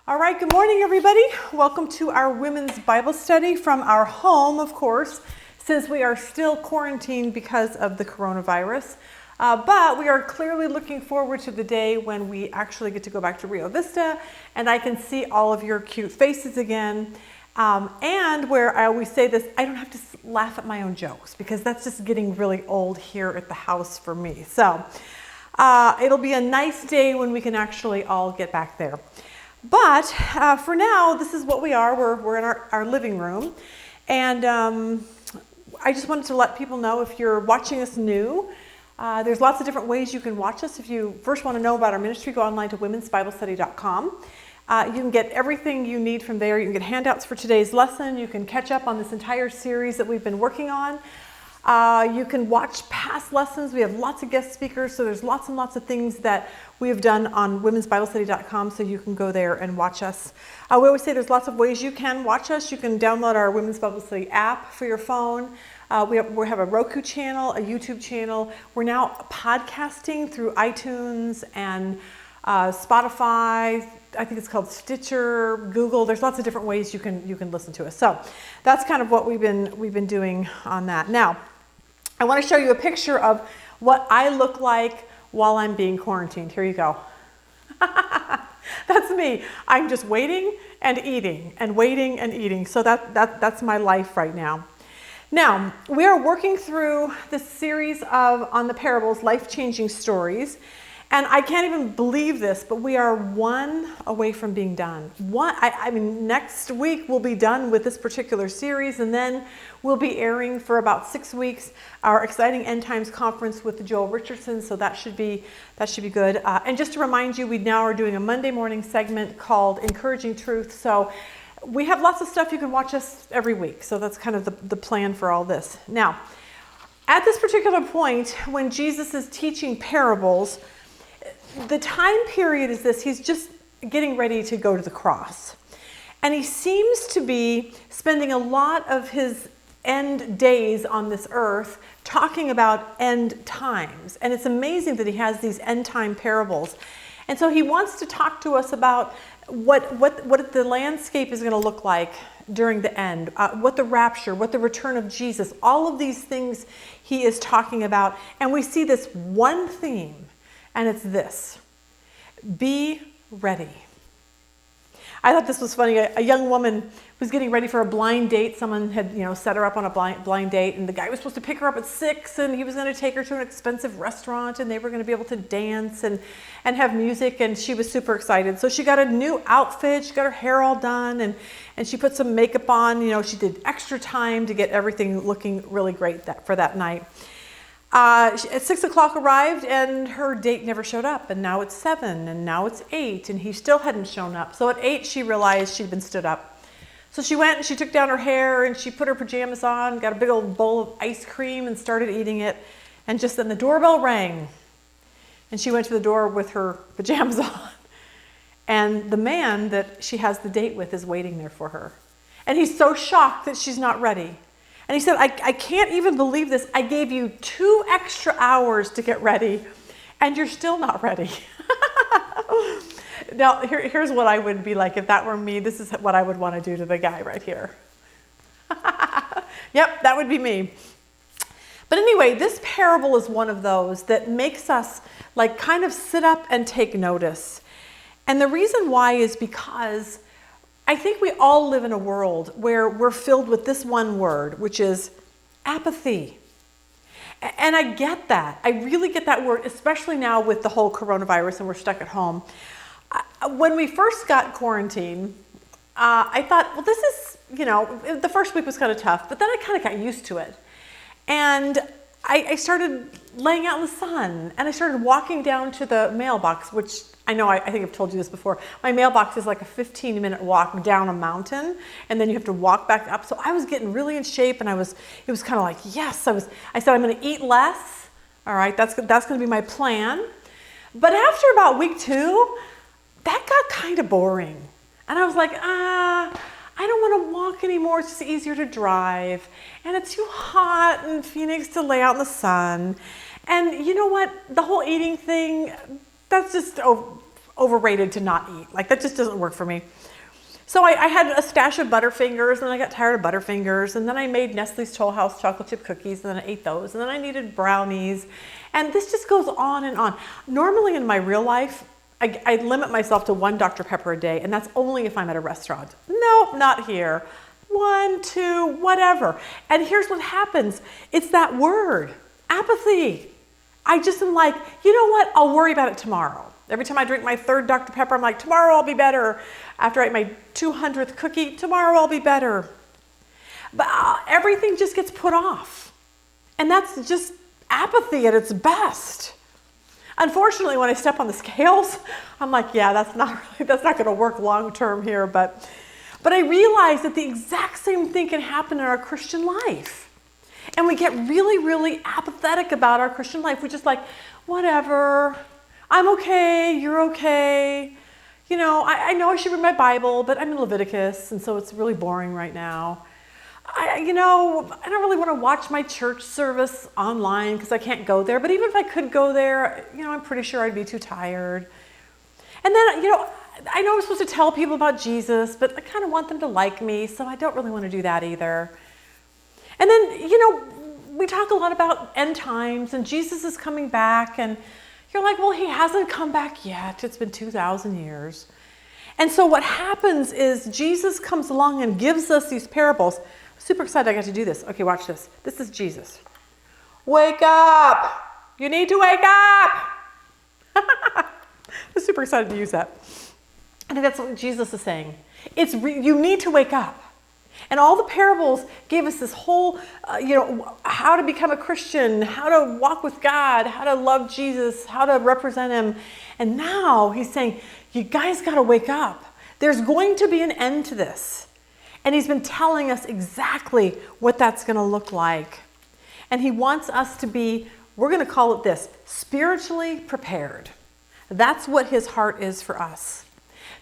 All right, good morning, everybody. Welcome to our women's Bible study from our home, of course, since we are still quarantined because of the coronavirus. But we are clearly looking forward to the day when we actually get to go back to Rio Vista and I can see all of your cute faces again. And where I always say this, I don't have to laugh at my own jokes because that's just getting really old here at the house for me. So it'll be a nice day when we can actually all get back there. But for now, this is what we are. We're in our living room. And I just wanted to let people know, if you're watching us new, there's lots of different ways you can watch us. If you first want to know about our ministry, go online to womensbiblestudy.com. You can get everything you need from there. You can get handouts for today's lesson. You can catch up on this entire series that we've been working on. You can watch past lessons. We have lots of guest speakers, so there's lots and lots of things that we have done on womensbiblestudy.com, so you can go there and watch us. We always say there's lots of ways you can watch us. You can download our Women's Bible Study app for your phone. We have a Roku channel, a YouTube channel. We're now podcasting through iTunes and Spotify. I think it's called Stitcher, Google. There's lots of different ways you can listen to us. So that's kind of what we've been doing on that. Now, I want to show you a picture of what I look like while I'm being quarantined. Here you go. That's me. I'm just waiting and eating and waiting and eating. So that's my life right now. Now, we are working through this series on the parables, life-changing stories. And I can't even believe this, but we are one away from being done. I mean, next week we'll be done with this particular series, and then we'll be airing for about 6 weeks our exciting End Times conference with Joel Richardson. So that should be good. And just to remind you, we now are doing a Monday morning segment called Encouraging Truth. So we have lots of stuff. You can watch us every week. So that's kind of the plan for all this. Now, at this particular point, when Jesus is teaching parables, the time period is this: he's just getting ready to go to the cross. And he seems to be spending a lot of his end days on this earth talking about end times. And it's amazing that he has these end time parables. And so he wants to talk to us about what the landscape is going to look like during the end, what the rapture, what the return of Jesus, all of these things he is talking about. And we see this one theme. And it's this: be ready. I thought this was funny. A young woman was getting ready for a blind date. Someone had, set her up on a blind date, and the guy was supposed to pick her up at 6, and he was going to take her to an expensive restaurant, and they were going to be able to dance and have music, and she was super excited. So she got a new outfit. She got her hair all done, and she put some makeup on. She did extra time to get everything looking really great for that night. At 6 o'clock arrived, and her date never showed up. And now it's 7, and now it's 8, and he still hadn't shown up. So at 8, she realized she'd been stood up. So she went and she took down her hair, and she put her pajamas on, got a big old bowl of ice cream, and started eating it. And just then the doorbell rang, and she went to the door with her pajamas on. And the man that she has the date with is waiting there for her. And he's so shocked that she's not ready. And he said, I can't even believe this. I gave you 2 extra hours to get ready, and you're still not ready. Now, here's what I would be like if that were me. This is what I would want to do to the guy right here. Yep, that would be me. But anyway, this parable is one of those that makes us kind of sit up and take notice. And the reason why is because I think we all live in a world where we're filled with this one word, which is apathy. And I get that. I really get that word, especially now with the whole coronavirus and we're stuck at home. When we first got quarantined, I thought, well, this is, the first week was kind of tough, but then I kind of got used to it. And I started laying out in the sun, and I started walking down to the mailbox, which I think I've told you this before. My mailbox is like a 15-minute walk down a mountain, and then you have to walk back up. So I was getting really in shape, and it was kind of like, yes, I said, I'm going to eat less. All right, that's going to be my plan. But after about week 2, that got kind of boring. And I was like, I don't want to walk anymore. It's just easier to drive. And it's too hot in Phoenix to lay out in the sun. And you know what? The whole eating thing, that's just overrated to not eat. Like that just doesn't work for me. So I had a stash of Butterfingers, and I got tired of Butterfingers, and then I made Nestle's Toll House chocolate chip cookies, and then I ate those, and then I needed brownies, and this just goes on and on. Normally in my real life, I limit myself to 1 Dr. Pepper a day, and that's only if I'm at a restaurant. No, not here. 1, 2, whatever. And here's what happens. It's that word, apathy. I just am like, you know what? I'll worry about it tomorrow. Every time I drink my 3rd Dr. Pepper, I'm like, tomorrow I'll be better. After I eat my 200th cookie, tomorrow I'll be better. But everything just gets put off. And that's just apathy at its best. Unfortunately, when I step on the scales, I'm like, yeah, that's not going to work long term here. But I realize that the exact same thing can happen in our Christian life. And we get really, really apathetic about our Christian life. We're just like, whatever, I'm okay, you're okay. You know I should read my Bible, but I'm in Leviticus, and so it's really boring right now. I don't really want to watch my church service online because I can't go there. But even if I could go there, I'm pretty sure I'd be too tired. And then, I know I'm supposed to tell people about Jesus, but I kind of want them to like me, so I don't really want to do that either. And then, we talk a lot about end times, and Jesus is coming back, and you're like, well, he hasn't come back yet. It's been 2,000 years. And so what happens is Jesus comes along and gives us these parables. Super excited I got to do this. Okay, watch this. This is Jesus. Wake up! You need to wake up! I'm super excited to use that. I think that's what Jesus is saying. You need to wake up. And all the parables gave us this whole, how to become a Christian, how to walk with God, how to love Jesus, how to represent him. And now he's saying, you guys got to wake up. There's going to be an end to this. And he's been telling us exactly what that's going to look like. And he wants us to be, we're going to call it this, spiritually prepared. That's what his heart is for us.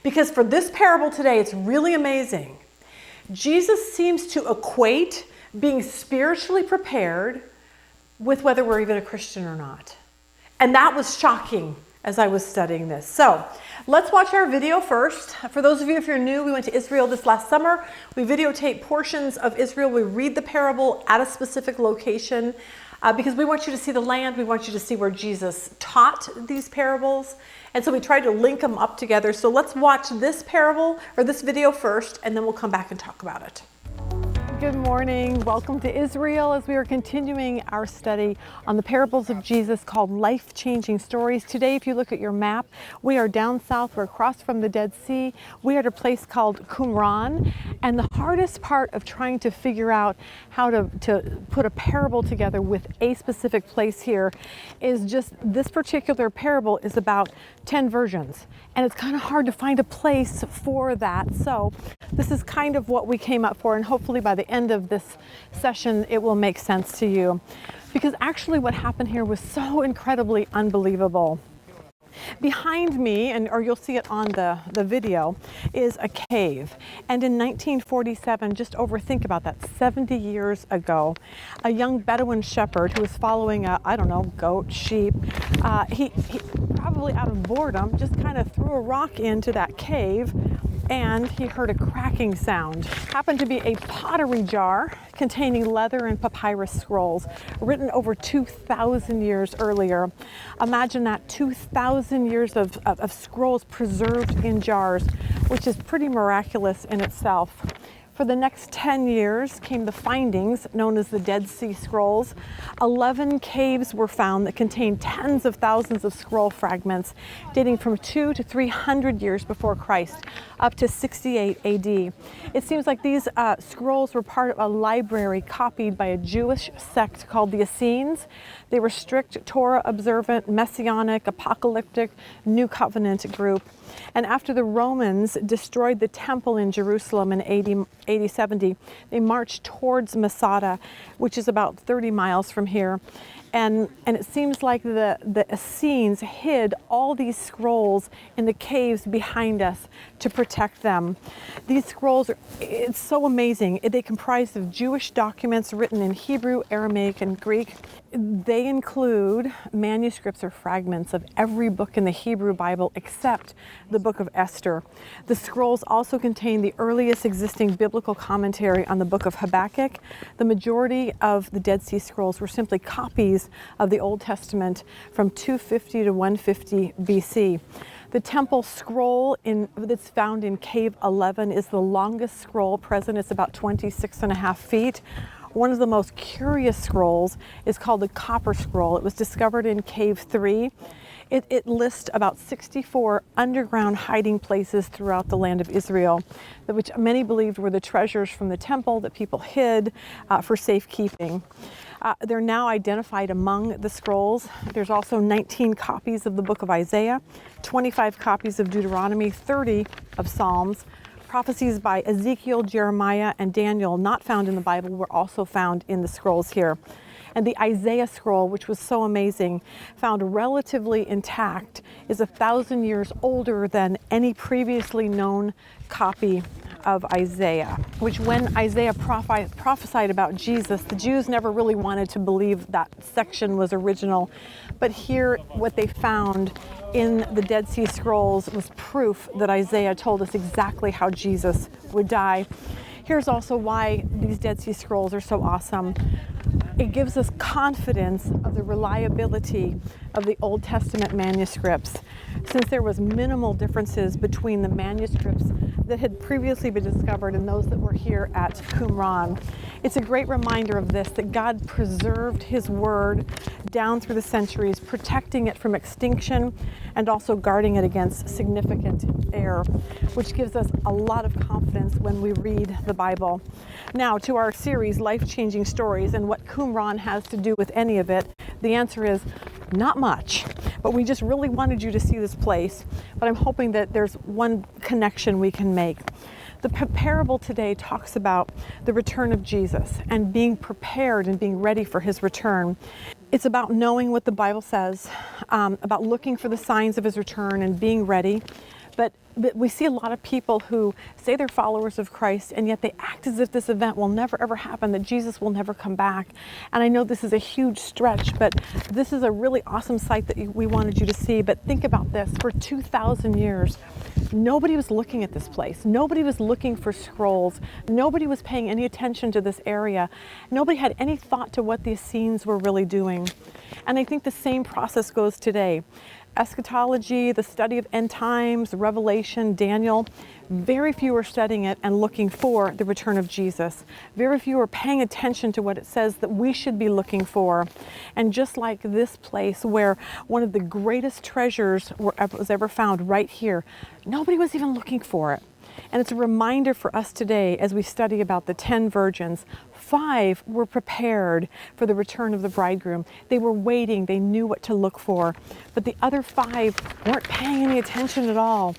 Because for this parable today, it's really amazing. Jesus seems to equate being spiritually prepared with whether we're even a Christian or not. And that was shocking as I was studying this. So let's watch our video first. For those of you, if you're new, we went to Israel this last summer. We videotape portions of Israel. We read the parable at a specific location because we want you to see the land. We want you to see where Jesus taught these parables. And so we tried to link them up together. So let's watch this parable or this video first, and then we'll come back and talk about it. Good morning. Welcome to Israel as we are continuing our study on the parables of Jesus called Life-Changing Stories. Today, if you look at your map, we are down south. We're across from the Dead Sea. We are at a place called Qumran. And the hardest part of trying to figure out how to put a parable together with a specific place here is just this particular parable is about 10 versions. And it's kind of hard to find a place for that. So this is kind of what we came up for, and hopefully by the end of this session it will make sense to you. Because actually what happened here was so incredibly unbelievable. Behind me, or you'll see it on the video, is a cave. And in 1947, just think about that, 70 years ago, a young Bedouin shepherd who was following goat, sheep, he probably out of boredom just kind of threw a rock into that cave, and he heard a cracking sound. Happened to be a pottery jar containing leather and papyrus scrolls written over 2,000 years earlier. Imagine that, 2,000 years of scrolls preserved in jars, which is pretty miraculous in itself. For the next 10 years came the findings known as the Dead Sea Scrolls. 11 caves were found that contained tens of thousands of scroll fragments dating from 200 to 300 years before Christ, up to 68 AD. It seems like these scrolls were part of a library copied by a Jewish sect called the Essenes. They were strict Torah observant, messianic, apocalyptic, New Covenant group. And after the Romans destroyed the temple in Jerusalem in AD 70, they marched towards Masada, which is about 30 miles from here. And it seems like the Essenes hid all these scrolls in the caves behind us to protect them. These scrolls it's so amazing. They comprise of Jewish documents written in Hebrew, Aramaic, and Greek. They include manuscripts or fragments of every book in the Hebrew Bible except the book of Esther. The scrolls also contain the earliest existing biblical commentary on the book of Habakkuk. The majority of the Dead Sea Scrolls were simply copies of the Old Testament from 250 to 150 BC. The temple scroll that's found in Cave 11 is the longest scroll present. It's about 26.5 feet. One of the most curious scrolls is called the Copper Scroll. It was discovered in Cave 3. It lists about 64 underground hiding places throughout the land of Israel, which many believed were the treasures from the temple that people hid for safekeeping. They're now identified among the scrolls. There's also 19 copies of the book of Isaiah, 25 copies of Deuteronomy, 30 of Psalms. Prophecies by Ezekiel, Jeremiah, and Daniel, not found in the Bible, were also found in the scrolls here. And the Isaiah scroll, which was so amazing, found relatively intact, is 1,000 years older than any previously known copy of Isaiah, which when Isaiah prophesied about Jesus, the Jews never really wanted to believe that section was original. But here, what they found in the Dead Sea Scrolls was proof that Isaiah told us exactly how Jesus would die. Here's also why these Dead Sea Scrolls are so awesome. It gives us confidence of the reliability of the Old Testament manuscripts, since there was minimal differences between the manuscripts that had previously been discovered and those that were here at Qumran. It's a great reminder of this, that God preserved His Word down through the centuries, protecting it from extinction and also guarding it against significant error, which gives us a lot of confidence when we read the Bible. Now, to our series, Life-Changing Stories, and what Qumran has to do with any of it, the answer is not much. But we just really wanted you to see this place. But I'm hoping that there's one connection we can make. The parable today talks about the return of Jesus and being prepared and being ready for His return. It's about knowing what the Bible says, about looking for the signs of His return and being ready. But we see a lot of people who say they're followers of Christ, and yet they act as if this event will never ever happen, that Jesus will never come back. And I know this is a huge stretch, but this is a really awesome sight that we wanted you to see. But think about this, for 2,000 years, nobody was looking at this place. Nobody was looking for scrolls. Nobody was paying any attention to this area. Nobody had any thought to what these scenes were really doing. And I think the same process goes today. Eschatology, the study of end times, Revelation, Daniel, very few are studying it and looking for the return of Jesus. Very few are paying attention to what it says that we should be looking for. And just like this place where one of the greatest treasures was ever found right here, nobody was even looking for it. And it's a reminder for us today as we study about the 10 virgins. 5 were prepared for the return of the bridegroom. They were waiting, they knew what to look for. But the other 5 weren't paying any attention at all.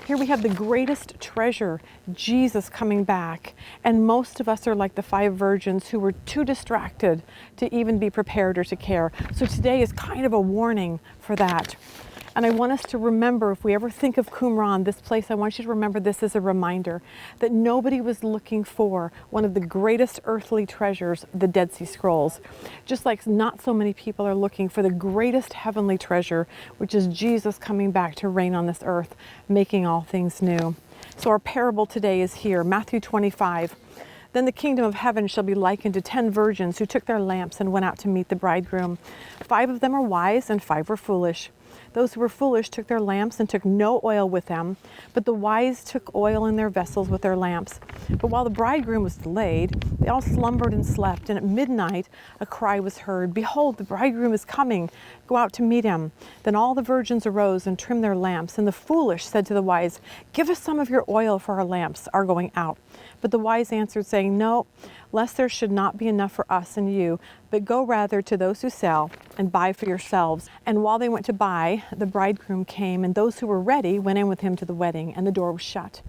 Here we have the greatest treasure, Jesus coming back. And most of us are like the 5 virgins who were too distracted to even be prepared or to care. So today is kind of a warning for that. And I want us to remember, if we ever think of Qumran, this place, I want you to remember this as a reminder that nobody was looking for one of the greatest earthly treasures, the Dead Sea Scrolls. Just like not so many people are looking for the greatest heavenly treasure, which is Jesus coming back to reign on this earth, making all things new. So our parable today is here, Matthew 25. Then the kingdom of heaven shall be likened to 10 virgins who took their lamps and went out to meet the bridegroom. 5 of them were wise and 5 were foolish. Those who were foolish took their lamps and took no oil with them, but the wise took oil in their vessels with their lamps. But while the bridegroom was delayed, they all slumbered and slept, and at midnight a cry was heard, "Behold, the bridegroom is coming, go out to meet him." Then all the virgins arose and trimmed their lamps, and the foolish said to the wise, "Give us some of your oil, for our lamps are going out." But the wise answered, saying, "No, lest there should not be enough for us and you, but go rather to those who sell and buy for yourselves." And while they went to buy, the bridegroom came, and those who were ready went in with him to the wedding, and the door was shut.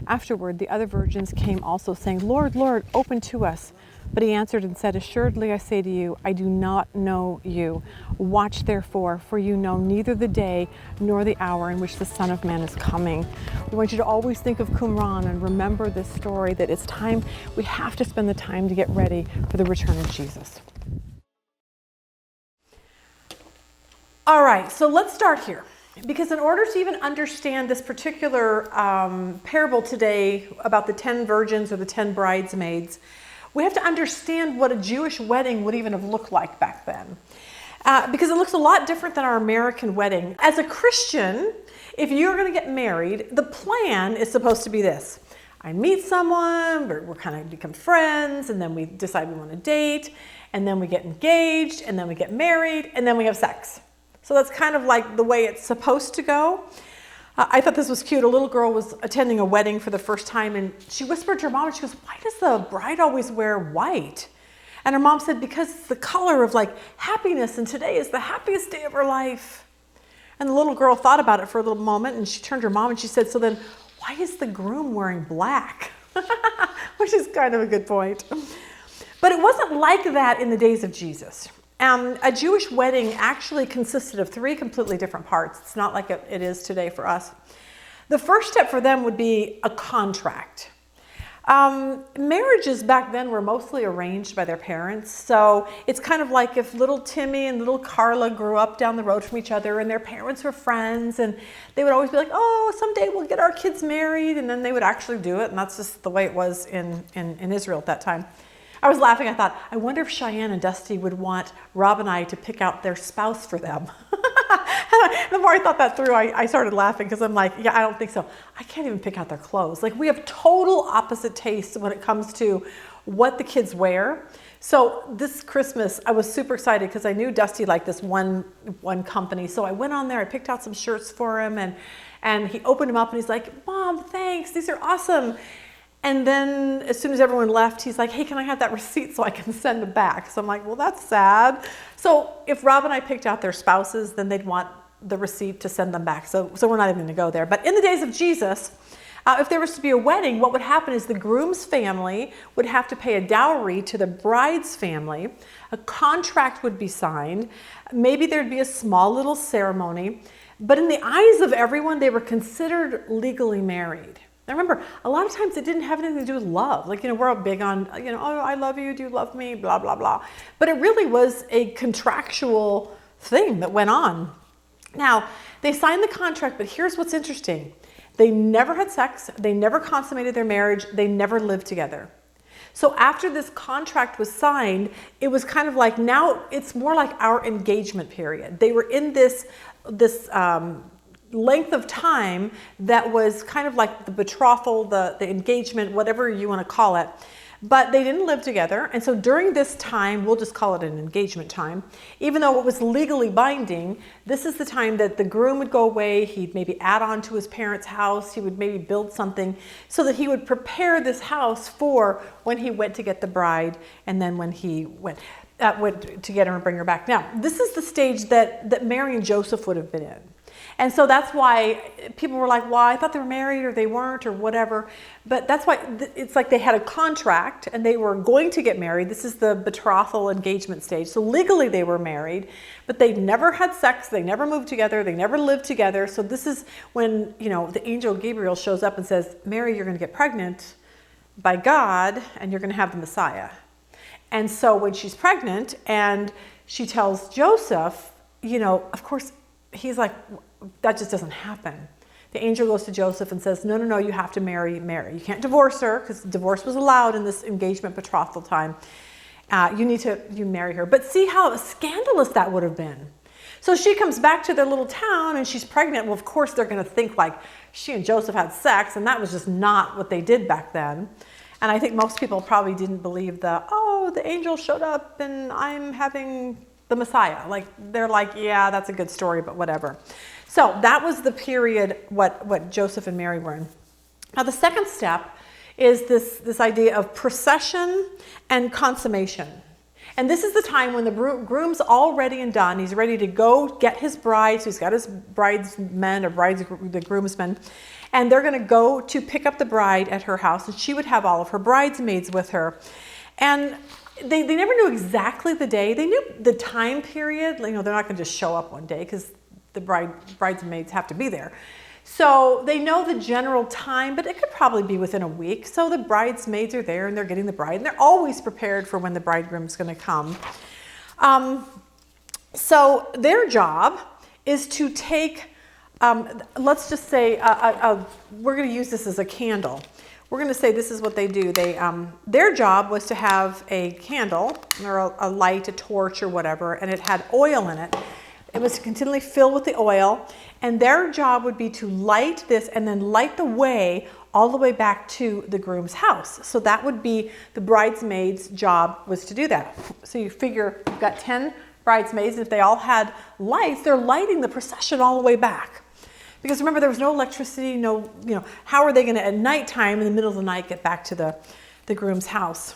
Afterward, the other virgins came also, saying, "Lord, Lord, open to us." But he answered and said, assuredly I say to you, I do not know you. Watch therefore, for you know neither the day nor the hour in which the Son of Man is coming. We want you to always think of Qumran and remember this story, that it's time, we have to spend the time to get ready for the return of Jesus. All right, so let's start here. Because in order to even understand this particular parable today about the 10 virgins or the 10 bridesmaids, we have to understand what a Jewish wedding would even have looked like back then. Because it looks a lot different than our American wedding. As a Christian, if you're going to get married, the plan is supposed to be this. I meet someone, we're kind of become friends, and then we decide we want to date, and then we get engaged, and then we get married, and then we have sex. So that's kind of like the way it's supposed to go. I thought this was cute. A little girl was attending a wedding for the first time, and she whispered to her mom, and she goes, why does the bride always wear white? And her mom said, because it's the color of like happiness, and today is the happiest day of her life. And the little girl thought about it for a little moment, and she turned to her mom and she said, so then why is the groom wearing black? Which is kind of a good point. But it wasn't like that in the days of Jesus. A Jewish wedding actually consisted of 3 completely different parts. It's not like it is today for us. The first step for them would be a contract. Marriages back then were mostly arranged by their parents. So it's kind of like if little Timmy and little Carla grew up down the road from each other and their parents were friends, and they would always be like, oh, someday we'll get our kids married. And then they would actually do it. And that's just the way it was in Israel at that time. I was laughing. I thought, I wonder if Cheyenne and Dusty would want Rob and I to pick out their spouse for them. The more I thought that through, I started laughing because I'm like, yeah, I don't think so. I can't even pick out their clothes. Like, we have total opposite tastes when it comes to what the kids wear. So this Christmas, I was super excited because I knew Dusty liked this one company. So I went on there, I picked out some shirts for him, and he opened them up and he's like, Mom, thanks, these are awesome. And then as soon as everyone left, he's like, hey, can I have that receipt so I can send it back? So I'm like, well, that's sad. So if Rob and I picked out their spouses, then they'd want the receipt to send them back. So we're not even going to go there. But in the days of Jesus, if there was to be a wedding, what would happen is the groom's family would have to pay a dowry to the bride's family. A contract would be signed. Maybe there'd be a small little ceremony. But in the eyes of everyone, they were considered legally married. Now remember, a lot of times it didn't have anything to do with love. Like, we're all big on, oh, I love you, do you love me, blah, blah, blah. But it really was a contractual thing that went on. Now, they signed the contract, but here's what's interesting. They never had sex, they never consummated their marriage, they never lived together. So after this contract was signed, it was kind of like, now it's more like our engagement period. They were in this length of time that was kind of like the betrothal, the engagement, whatever you want to call it. But they didn't live together. And so during this time, we'll just call it an engagement time, even though it was legally binding, this is the time that the groom would go away. He'd maybe add on to his parents' house. He would maybe build something so that he would prepare this house for when he went to get the bride, and then when he went to get her and bring her back. Now, this is the stage that Mary and Joseph would have been in. And so that's why people were like, well, I thought they were married or they weren't or whatever. But that's why it's like they had a contract and they were going to get married. This is the betrothal engagement stage. So legally they were married, but they never had sex. They never moved together. They never lived together. So this is when, the angel Gabriel shows up and says, Mary, you're going to get pregnant by God and you're going to have the Messiah. And so when she's pregnant and she tells Joseph, of course, he's like, that just doesn't happen. The angel goes to Joseph and says, no, you have to marry Mary. You can't divorce her because divorce was allowed in this engagement betrothal time. You marry her. But see how scandalous that would have been. So she comes back to their little town and she's pregnant. Well, of course, they're going to think like she and Joseph had sex, and that was just not what they did back then. And I think most people probably didn't believe the angel showed up and I'm having the Messiah. Like, they're like, yeah, that's a good story, but whatever. So that was the period what Joseph and Mary were in. Now the second step is this idea of procession and consummation. And this is the time when the groom's all ready and done. He's ready to go get his bride. So he's got his bridesmen or the groomsmen. And they're going to go to pick up the bride at her house. And she would have all of her bridesmaids with her. And they never knew exactly the day. They knew the time period. They're not going to just show up one day because the bridesmaids have to be there. So they know the general time, but it could probably be within a week. So the bridesmaids are there and they're getting the bride, and they're always prepared for when the bridegroom's going to come. So their job is to take, let's just say, we're going to use this as a candle. We're going to say this is what they do. Their job was to have a candle or a light, a torch or whatever, and it had oil in it. It was continually filled with the oil, and their job would be to light this and then light the way all the way back to the groom's house. So that would be the bridesmaid's job, was to do that. So you figure you've got 10 bridesmaids, and if they all had lights, they're lighting the procession all the way back. Because remember, there was no electricity, how are they going to at nighttime in the middle of the night get back to the groom's house?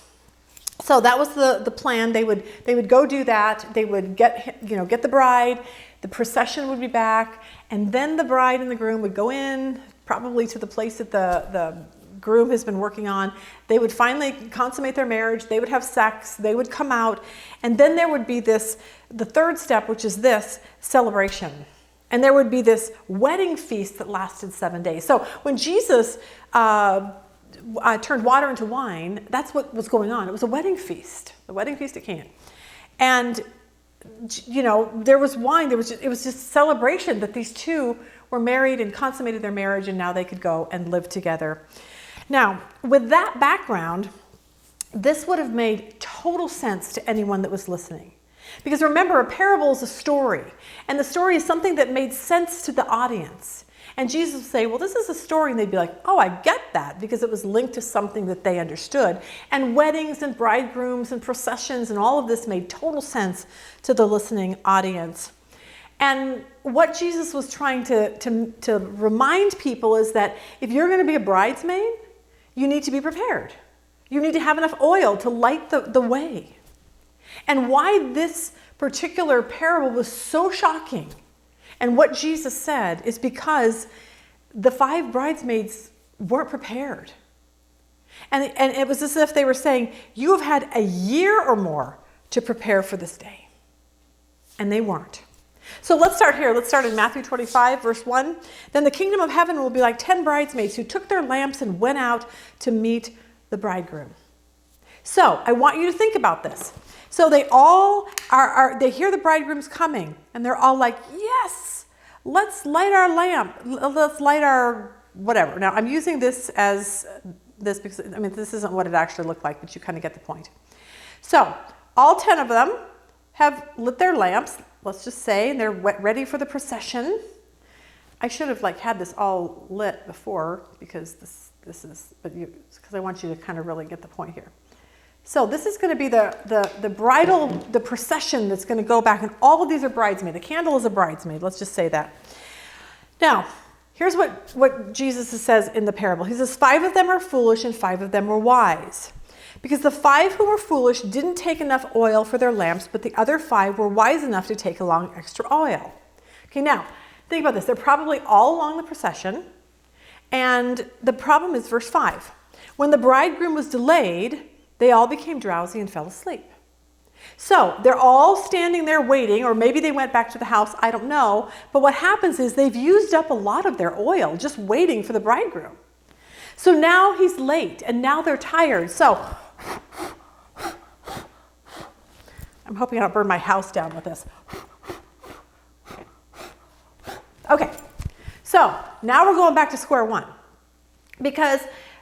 So that was the plan. They would go do that. They would get the bride. The procession would be back, and then the bride and the groom would go in, probably to the place that the groom has been working on. They would finally consummate their marriage. They would have sex. They would come out, and then there would be the third step, which is this celebration. And there would be this wedding feast that lasted 7 days. So when Jesus turned water into wine, that's what was going on. It was a wedding feast, the wedding feast at Cana. And, there was wine. It was just celebration that these two were married and consummated their marriage, and now they could go and live together. Now, with that background, this would have made total sense to anyone that was listening. Because remember, a parable is a story, and the story is something that made sense to the audience. And Jesus would say, well, this is a story, and they'd be like, oh, I get that, because it was linked to something that they understood. And weddings and bridegrooms and processions and all of this made total sense to the listening audience. And what Jesus was trying to remind people is that if you're going to be a bridesmaid, you need to be prepared. You need to have enough oil to light the way. And why this particular parable was so shocking, and what Jesus said, is because the 5 bridesmaids weren't prepared. And it was as if they were saying, you have had a year or more to prepare for this day. And they weren't. So let's start here. Let's start in Matthew 25, verse 1. Then the kingdom of heaven will be like 10 bridesmaids who took their lamps and went out to meet the bridegroom. So I want you to think about this. So they all they hear the bridegroom's coming, and they're all like, yes, let's light our lamp. Let's light our whatever. Now, I'm using this as this because, this isn't what it actually looked like, but you kind of get the point. So all 10 of them have lit their lamps, let's just say, and they're ready for the procession. I should have had this all lit before, because this is, because I want you to kind of really get the point here. So this is going to be the procession that's going to go back, and all of these are bridesmaids. The candle is a bridesmaid, let's just say that. Now, here's what Jesus says in the parable. He says, 5 of them are foolish and 5 of them were wise. Because the 5 who were foolish didn't take enough oil for their lamps, but the other 5 were wise enough to take along extra oil. Okay, now, think about this. They're probably all along the procession, and the problem is verse 5. When the bridegroom was delayed, they all became drowsy and fell asleep. So they're all standing there waiting, or maybe they went back to the house, I don't know. But what happens is they've used up a lot of their oil just waiting for the bridegroom. So now he's late, and now they're tired. So I'm hoping I don't burn my house down with this. Okay, so now we're going back to square one, because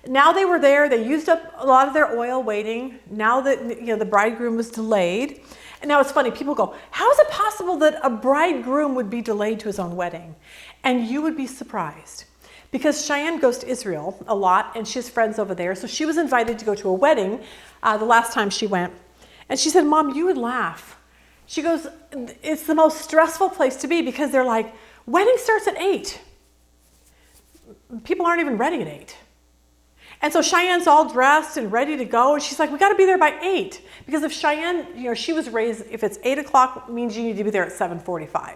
now they were there, they used up a lot of their oil waiting. Now that the bridegroom was delayed. And now it's funny, people go, how is it possible that a bridegroom would be delayed to his own wedding? And you would be surprised. Because Cheyenne goes to Israel a lot, and she has friends over there. So she was invited to go to a wedding the last time she went. And she said, Mom, you would laugh. She goes, it's the most stressful place to be, because they're like, wedding starts at 8. People aren't even ready at 8. And so Cheyenne's all dressed and ready to go. And she's like, we got to be there by 8. Because if Cheyenne, she was raised, if it's 8 o'clock, it means you need to be there at 7:45.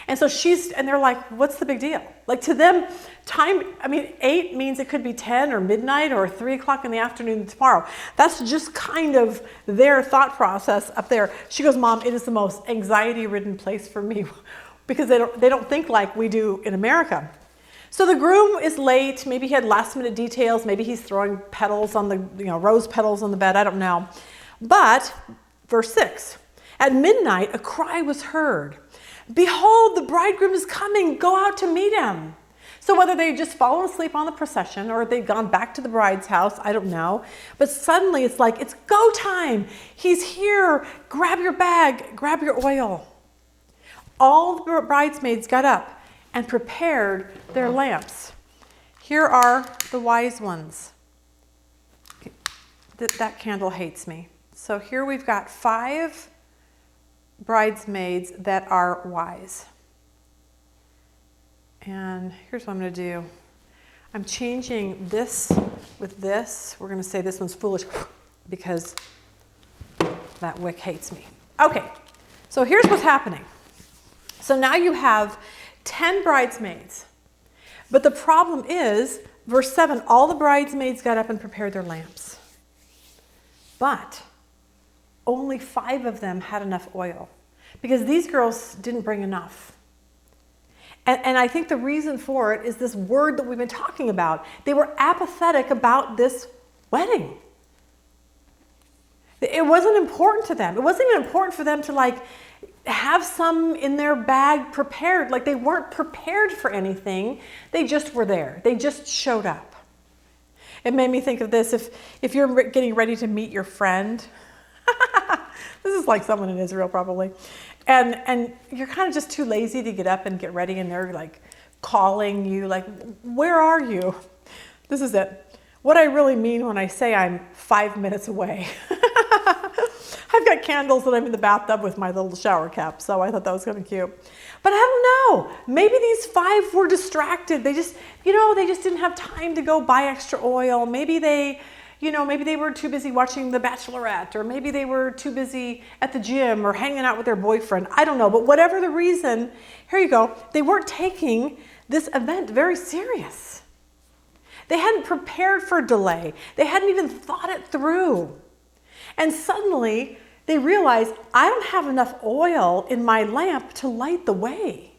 And so and they're like, what's the big deal? Like to them, 8 means it could be 10 or midnight or 3 o'clock in the afternoon tomorrow. That's just kind of their thought process up there. She goes, Mom, it is the most anxiety-ridden place for me because they don't think like we do in America. So the groom is late. Maybe he had last-minute details. Maybe he's throwing petals on rose petals on the bed. I don't know. But verse 6, at midnight, a cry was heard. Behold, the bridegroom is coming. Go out to meet him. So whether they just fallen asleep on the procession or they'd gone back to the bride's house, I don't know. But suddenly it's like, it's go time. He's here. Grab your bag. Grab your oil. All the bridesmaids got up and prepared their lamps. Here are the wise ones. That candle hates me. So here we've got 5 bridesmaids that are wise. And here's what I'm going to do. I'm changing this with this. We're going to say this one's foolish because that wick hates me. Okay, so here's what's happening. So now you have 10 bridesmaids. But the problem is, verse 7, all the bridesmaids got up and prepared their lamps. But only 5 of them had enough oil because these girls didn't bring enough. And I think the reason for it is this word that we've been talking about. They were apathetic about this wedding. It wasn't important to them. It wasn't even important for them to have some in their bag prepared. Like they weren't prepared for anything. They just were there. They just showed up. It made me think of this. If you're getting ready to meet your friend, this is like someone in Israel probably, and you're kind of just too lazy to get up and get ready, and they're like calling you like, where are you? This is it. What I really mean when I say I'm 5 minutes away. I've got candles that I'm in the bathtub with my little shower cap, so I thought that was kind of cute. But I don't know. Maybe these 5 were distracted. They just didn't have time to go buy extra oil. Maybe they were too busy watching The Bachelorette, or maybe they were too busy at the gym or hanging out with their boyfriend. I don't know, but whatever the reason, here you go. They weren't taking this event very serious. They hadn't prepared for delay. They hadn't even thought it through. And suddenly they realized, I don't have enough oil in my lamp to light the way.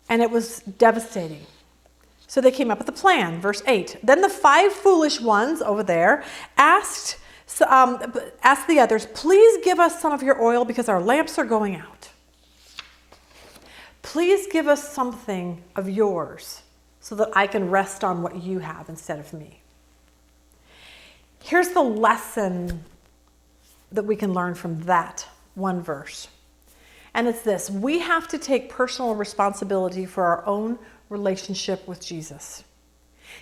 And it was devastating. So they came up with a plan. Verse 8. Then the 5 foolish ones over there asked the others, please give us some of your oil because our lamps are going out. Please give us something of yours so that I can rest on what you have instead of me. Here's the lesson that we can learn from that one verse. And it's this: we have to take personal responsibility for our own relationship with Jesus.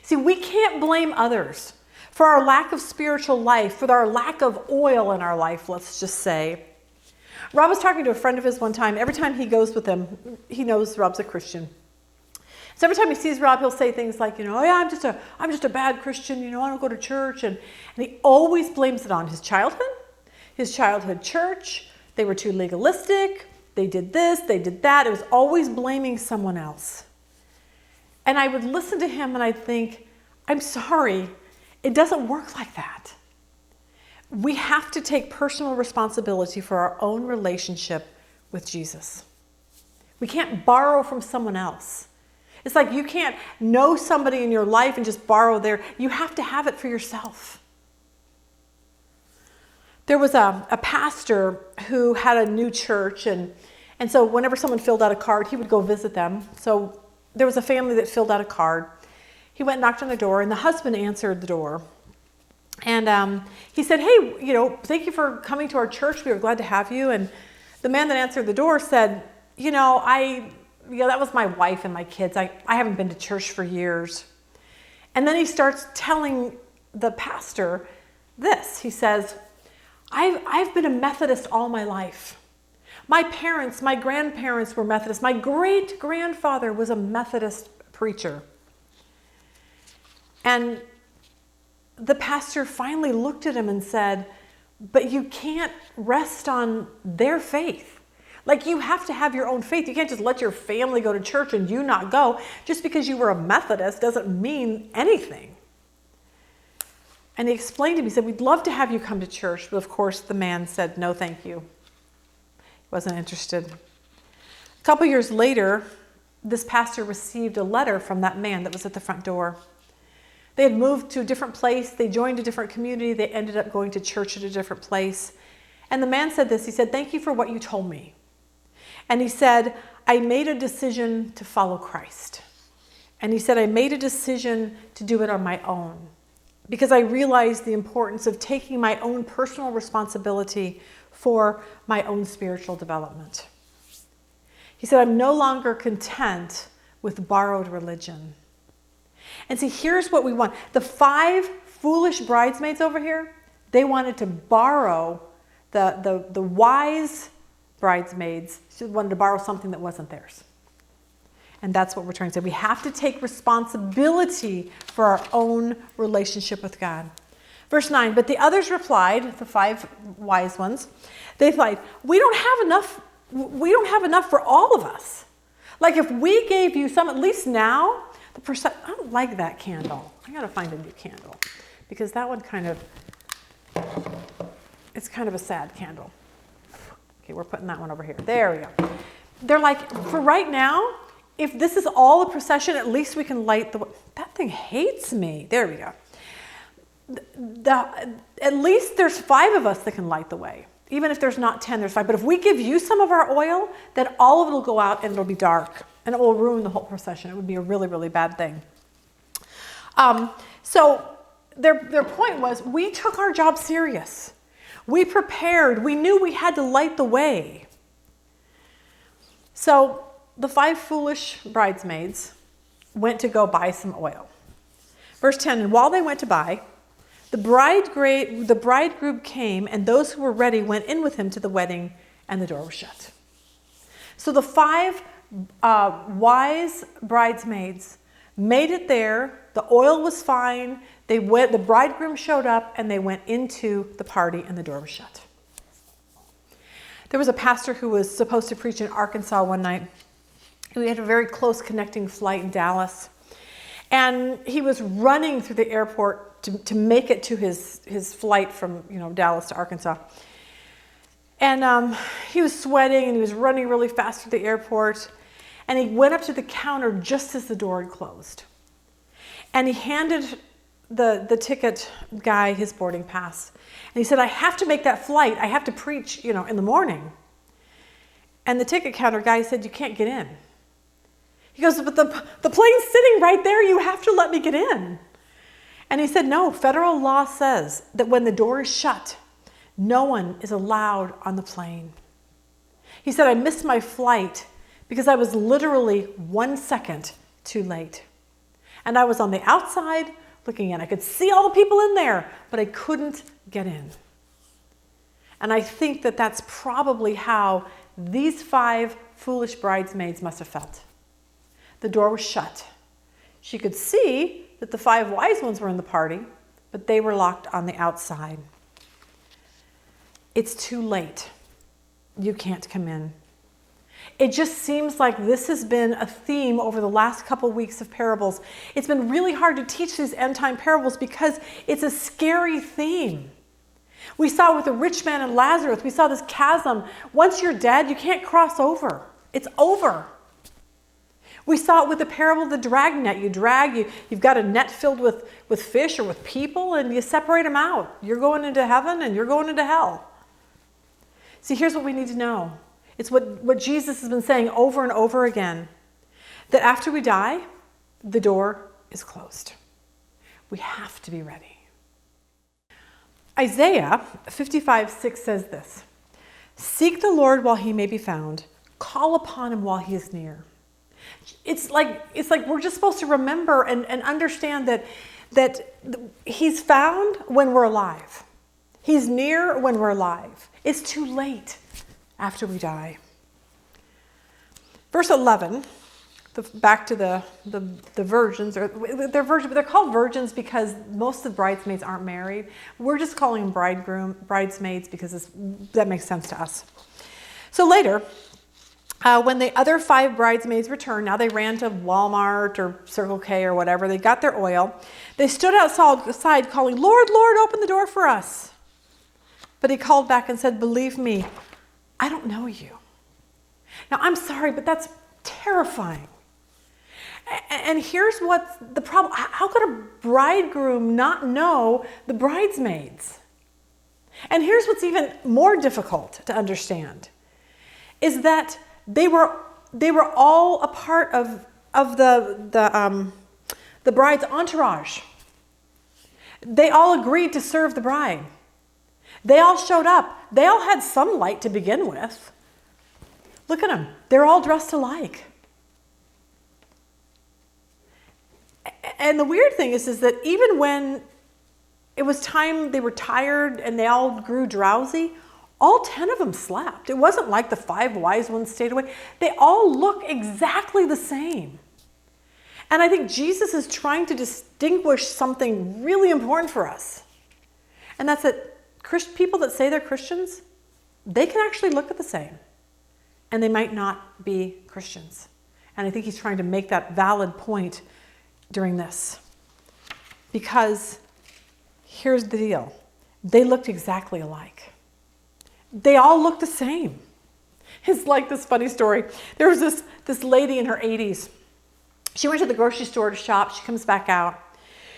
See, we can't blame others for our lack of spiritual life, for our lack of oil in our life, let's just say. Rob was talking to a friend of his one time. Every time he goes with him, he knows Rob's a Christian. So every time he sees Rob, he'll say things like, oh yeah, I'm just a bad Christian, I don't go to church. And he always blames it on his childhood church. They were too legalistic. They did this, they did that. It was always blaming someone else. And I would listen to him and I'd think, I'm sorry, it doesn't work like that. We have to take personal responsibility for our own relationship with Jesus. We can't borrow from someone else. It's like you can't know somebody in your life and just borrow you have to have it for yourself. There was a pastor who had a new church, and so whenever someone filled out a card, he would go visit them. So there was a family that filled out a card. He went and knocked on the door, and the husband answered the door. And he said, hey, thank you for coming to our church. We were glad to have you. And the man that answered the door said, that was my wife and my kids. I haven't been to church for years. And then he starts telling the pastor this. He says, I've been a Methodist all my life. My parents, my grandparents were Methodist. My great-grandfather was a Methodist preacher. And the pastor finally looked at him and said, but you can't rest on their faith. Like, you have to have your own faith. You can't just let your family go to church and you not go. Just because you were a Methodist doesn't mean anything. And he explained to me, he said, we'd love to have you come to church. But of course, the man said, no, thank you. He wasn't interested. A couple years later, this pastor received a letter from that man that was at the front door. They had moved to a different place. They joined a different community. They ended up going to church at a different place. And the man said this. He said, thank you for what you told me. And he said, I made a decision to follow Christ. And he said, I made a decision to do it on my own because I realized the importance of taking my own personal responsibility for my own spiritual development. He said, I'm no longer content with borrowed religion. And see, here's what we want. The 5 foolish bridesmaids over here, they wanted to borrow the wise bridesmaids. She wanted to borrow something that wasn't theirs. And that's what we're trying to say. We have to take responsibility for our own relationship with God. Verse 9, but the others replied, the 5 wise ones, they replied, we don't have enough for all of us. Like, if we gave you some, at least now, I don't like that candle. I got to find a new candle because that one it's kind of a sad candle. Okay, we're putting that one over here. There we go. They're like, for right now, if this is all the procession, at least we can light that thing hates me. There we go. At least there's 5 of us that can light the way. Even if there's not 10, there's 5. But if we give you some of our oil, then all of it will go out and it'll be dark. And it will ruin the whole procession. It would be a really, really bad thing. So their point was, we took our job serious. We prepared. We knew we had to light the way. So the 5 foolish bridesmaids went to go buy some oil. Verse 10, and while they went to buy, the bridegroom came, and those who were ready went in with him to the wedding, and the door was shut. So the 5 wise bridesmaids made it there. The oil was fine. The bridegroom showed up, and they went into the party, and the door was shut. There was a pastor who was supposed to preach in Arkansas one night. We had a very close connecting flight in Dallas. And he was running through the airport to make it to his flight from Dallas to Arkansas. And he was sweating, and he was running really fast through the airport. And he went up to the counter just as the door had closed. And he handed the ticket guy his boarding pass. And he said, I have to make that flight. I have to preach, in the morning. And the ticket counter guy said, you can't get in. He goes, but the plane's sitting right there. You have to let me get in. And he said, no, federal law says that when the door is shut, no one is allowed on the plane. He said, I missed my flight because I was literally 1 second too late. And I was on the outside looking in. I could see all the people in there, but I couldn't get in. And I think that that's probably how these 5 foolish bridesmaids must have felt. The door was shut. She could see that the 5 wise ones were in the party, but they were locked on the outside. It's too late. You can't come in. It just seems like this has been a theme over the last couple weeks of parables. It's been really hard to teach these end-time parables because it's a scary theme. We saw with the rich man and Lazarus, we saw this chasm. Once you're dead, you can't cross over. It's over. We saw it with the parable of the dragnet. You've got a net filled with fish or with people, and you separate them out. You're going into heaven and you're going into hell. See, here's what we need to know. It's what Jesus has been saying over and over again, that after we die, the door is closed. We have to be ready. Isaiah 55:6 says this, seek the Lord while he may be found. Call upon him while he is near. It's like we're just supposed to remember and understand that he's found when we're alive. He's near when we're alive. It's too late after we die. Verse 11, back to the virgins. They're virgins, but they're called virgins because most of the bridesmaids aren't married. We're just calling them bridesmaids because that makes sense to us. So later, When the other 5 bridesmaids returned, now they ran to Walmart or Circle K or whatever, they got their oil. They stood outside calling, "Lord, Lord, open the door for us." But he called back and said, "Believe me, I don't know you." Now, I'm sorry, but that's terrifying. And here's what's the problem. How could a bridegroom not know the bridesmaids? And here's what's even more difficult to understand, is that they were all a part of the bride's entourage. They all agreed to serve the bride. They all showed up. They all had some light to begin with. Look at them. They're all dressed alike. And the weird thing is that even when it was time, they were tired and they all grew drowsy, all 10 of them slept. It wasn't like the 5 wise ones stayed awake. They all look exactly the same. And I think Jesus is trying to distinguish something really important for us. And that's that people that say they're Christians, they can actually look at the same. And they might not be Christians. And I think he's trying to make that valid point during this. Because here's the deal. They looked exactly alike. They all looked the same. It's like this funny story. There was this lady in her 80s. She went to the grocery store to shop. She comes back out.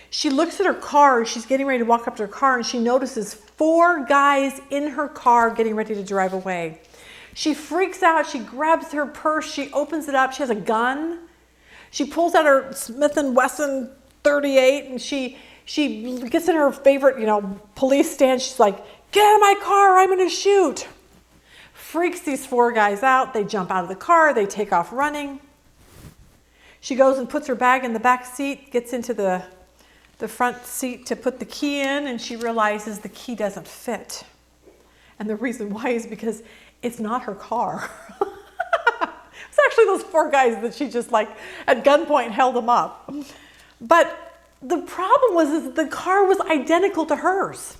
She looks at her car. She's getting ready to walk up to her car, and she notices 4 guys in her car getting ready to drive away. She freaks out. She grabs her purse. She opens it up. She has a gun. She pulls out her Smith & Wesson 38, and she gets in her favorite, police stand. She's like, "Get out of my car. I'm going to shoot." Freaks these 4 guys out. They jump out of the car. They take off running. She goes and puts her bag in the back seat, gets into the front seat to put the key in, and she realizes the key doesn't fit. And the reason why is because it's not her car. It's actually those 4 guys that she just at gunpoint held them up. But the problem was that the car was identical to hers.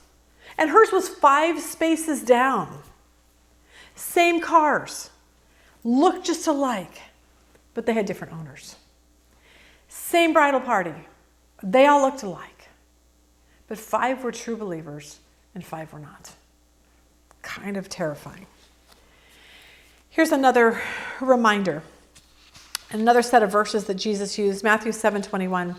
And hers was 5 spaces down. Same cars. Looked just alike. But they had different owners. Same bridal party. They all looked alike. But 5 were true believers and 5 were not. Kind of terrifying. Here's another reminder. Another set of verses that Jesus used. Matthew 7:21.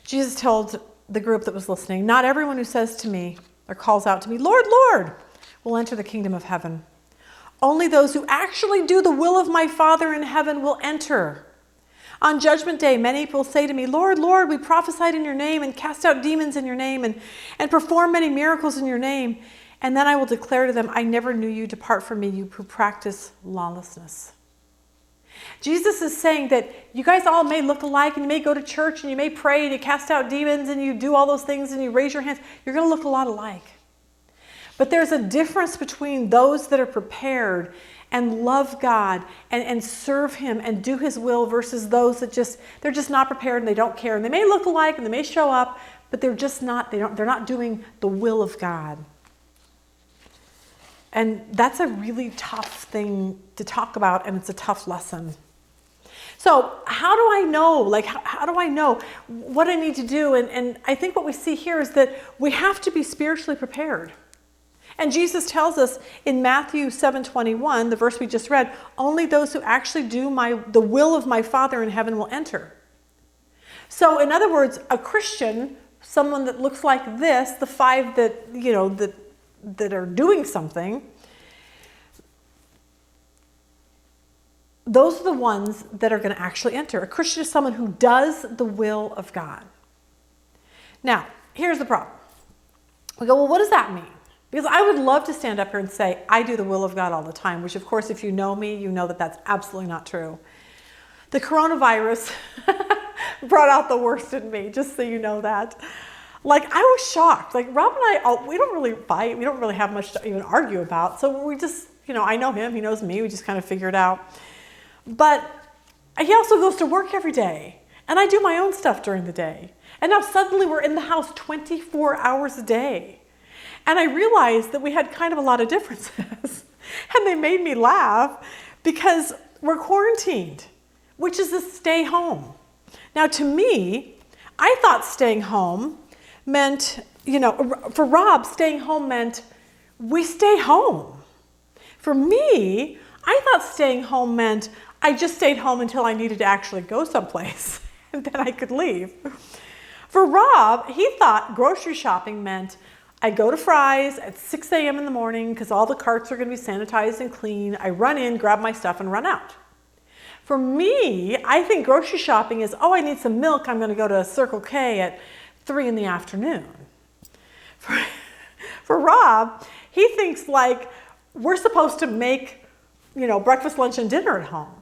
Jesus told the group that was listening, "Not everyone who says to me or calls out to me, 'Lord, Lord,' will enter the kingdom of heaven. Only those who actually do the will of my Father in heaven will enter. On judgment day, many will say to me, 'Lord, Lord, we prophesied in your name and cast out demons in your name and performed many miracles in your name.' And then I will declare to them, 'I never knew you. Depart from me, you who practice lawlessness.'" Jesus is saying that you guys all may look alike, and you may go to church and you may pray and you cast out demons and you do all those things and you raise your hands. You're going to look a lot alike. But there's a difference between those that are prepared and love God and serve him and do his will versus those that they're just not prepared and they don't care. And they may look alike and they may show up, but they're just not, they're not doing the will of God. And that's a really tough thing to talk about, and it's a tough lesson. So how do I know? How do I know what I need to do? And I think what we see here is that we have to be spiritually prepared. And Jesus tells us in Matthew 7:21, the verse we just read, "Only those who actually do the will of my Father in heaven will enter." So in other words, a Christian, someone that looks like this, the 5 that are doing something, those are the ones that are going to actually enter. A Christian is someone who does the will of God. Now, here's the problem. We go, well, what does that mean? Because I would love to stand up here and say, I do the will of God all the time, which of course, if you know me, you know that that's absolutely not true. The coronavirus brought out the worst in me, just so you know that. I was shocked. Rob and I, we don't really fight. We don't really have much to even argue about. So we just, I know him, he knows me. We just kind of figure it out. But he also goes to work every day. And I do my own stuff during the day. And now suddenly we're in the house 24 hours a day. And I realized that we had kind of a lot of differences. And they made me laugh because we're quarantined, which is to stay home. Now, to me, I thought staying home meant, for Rob, staying home meant we stay home. For me, I thought staying home meant I just stayed home until I needed to actually go someplace and then I could leave. For Rob, he thought grocery shopping meant I go to Fry's at 6 a.m. in the morning because all the carts are going to be sanitized and clean. I run in, grab my stuff, and run out. For me, I think grocery shopping is, I need some milk. I'm going to go to Circle K at 3 in the afternoon. For Rob, he thinks like we're supposed to make, breakfast, lunch, and dinner at home.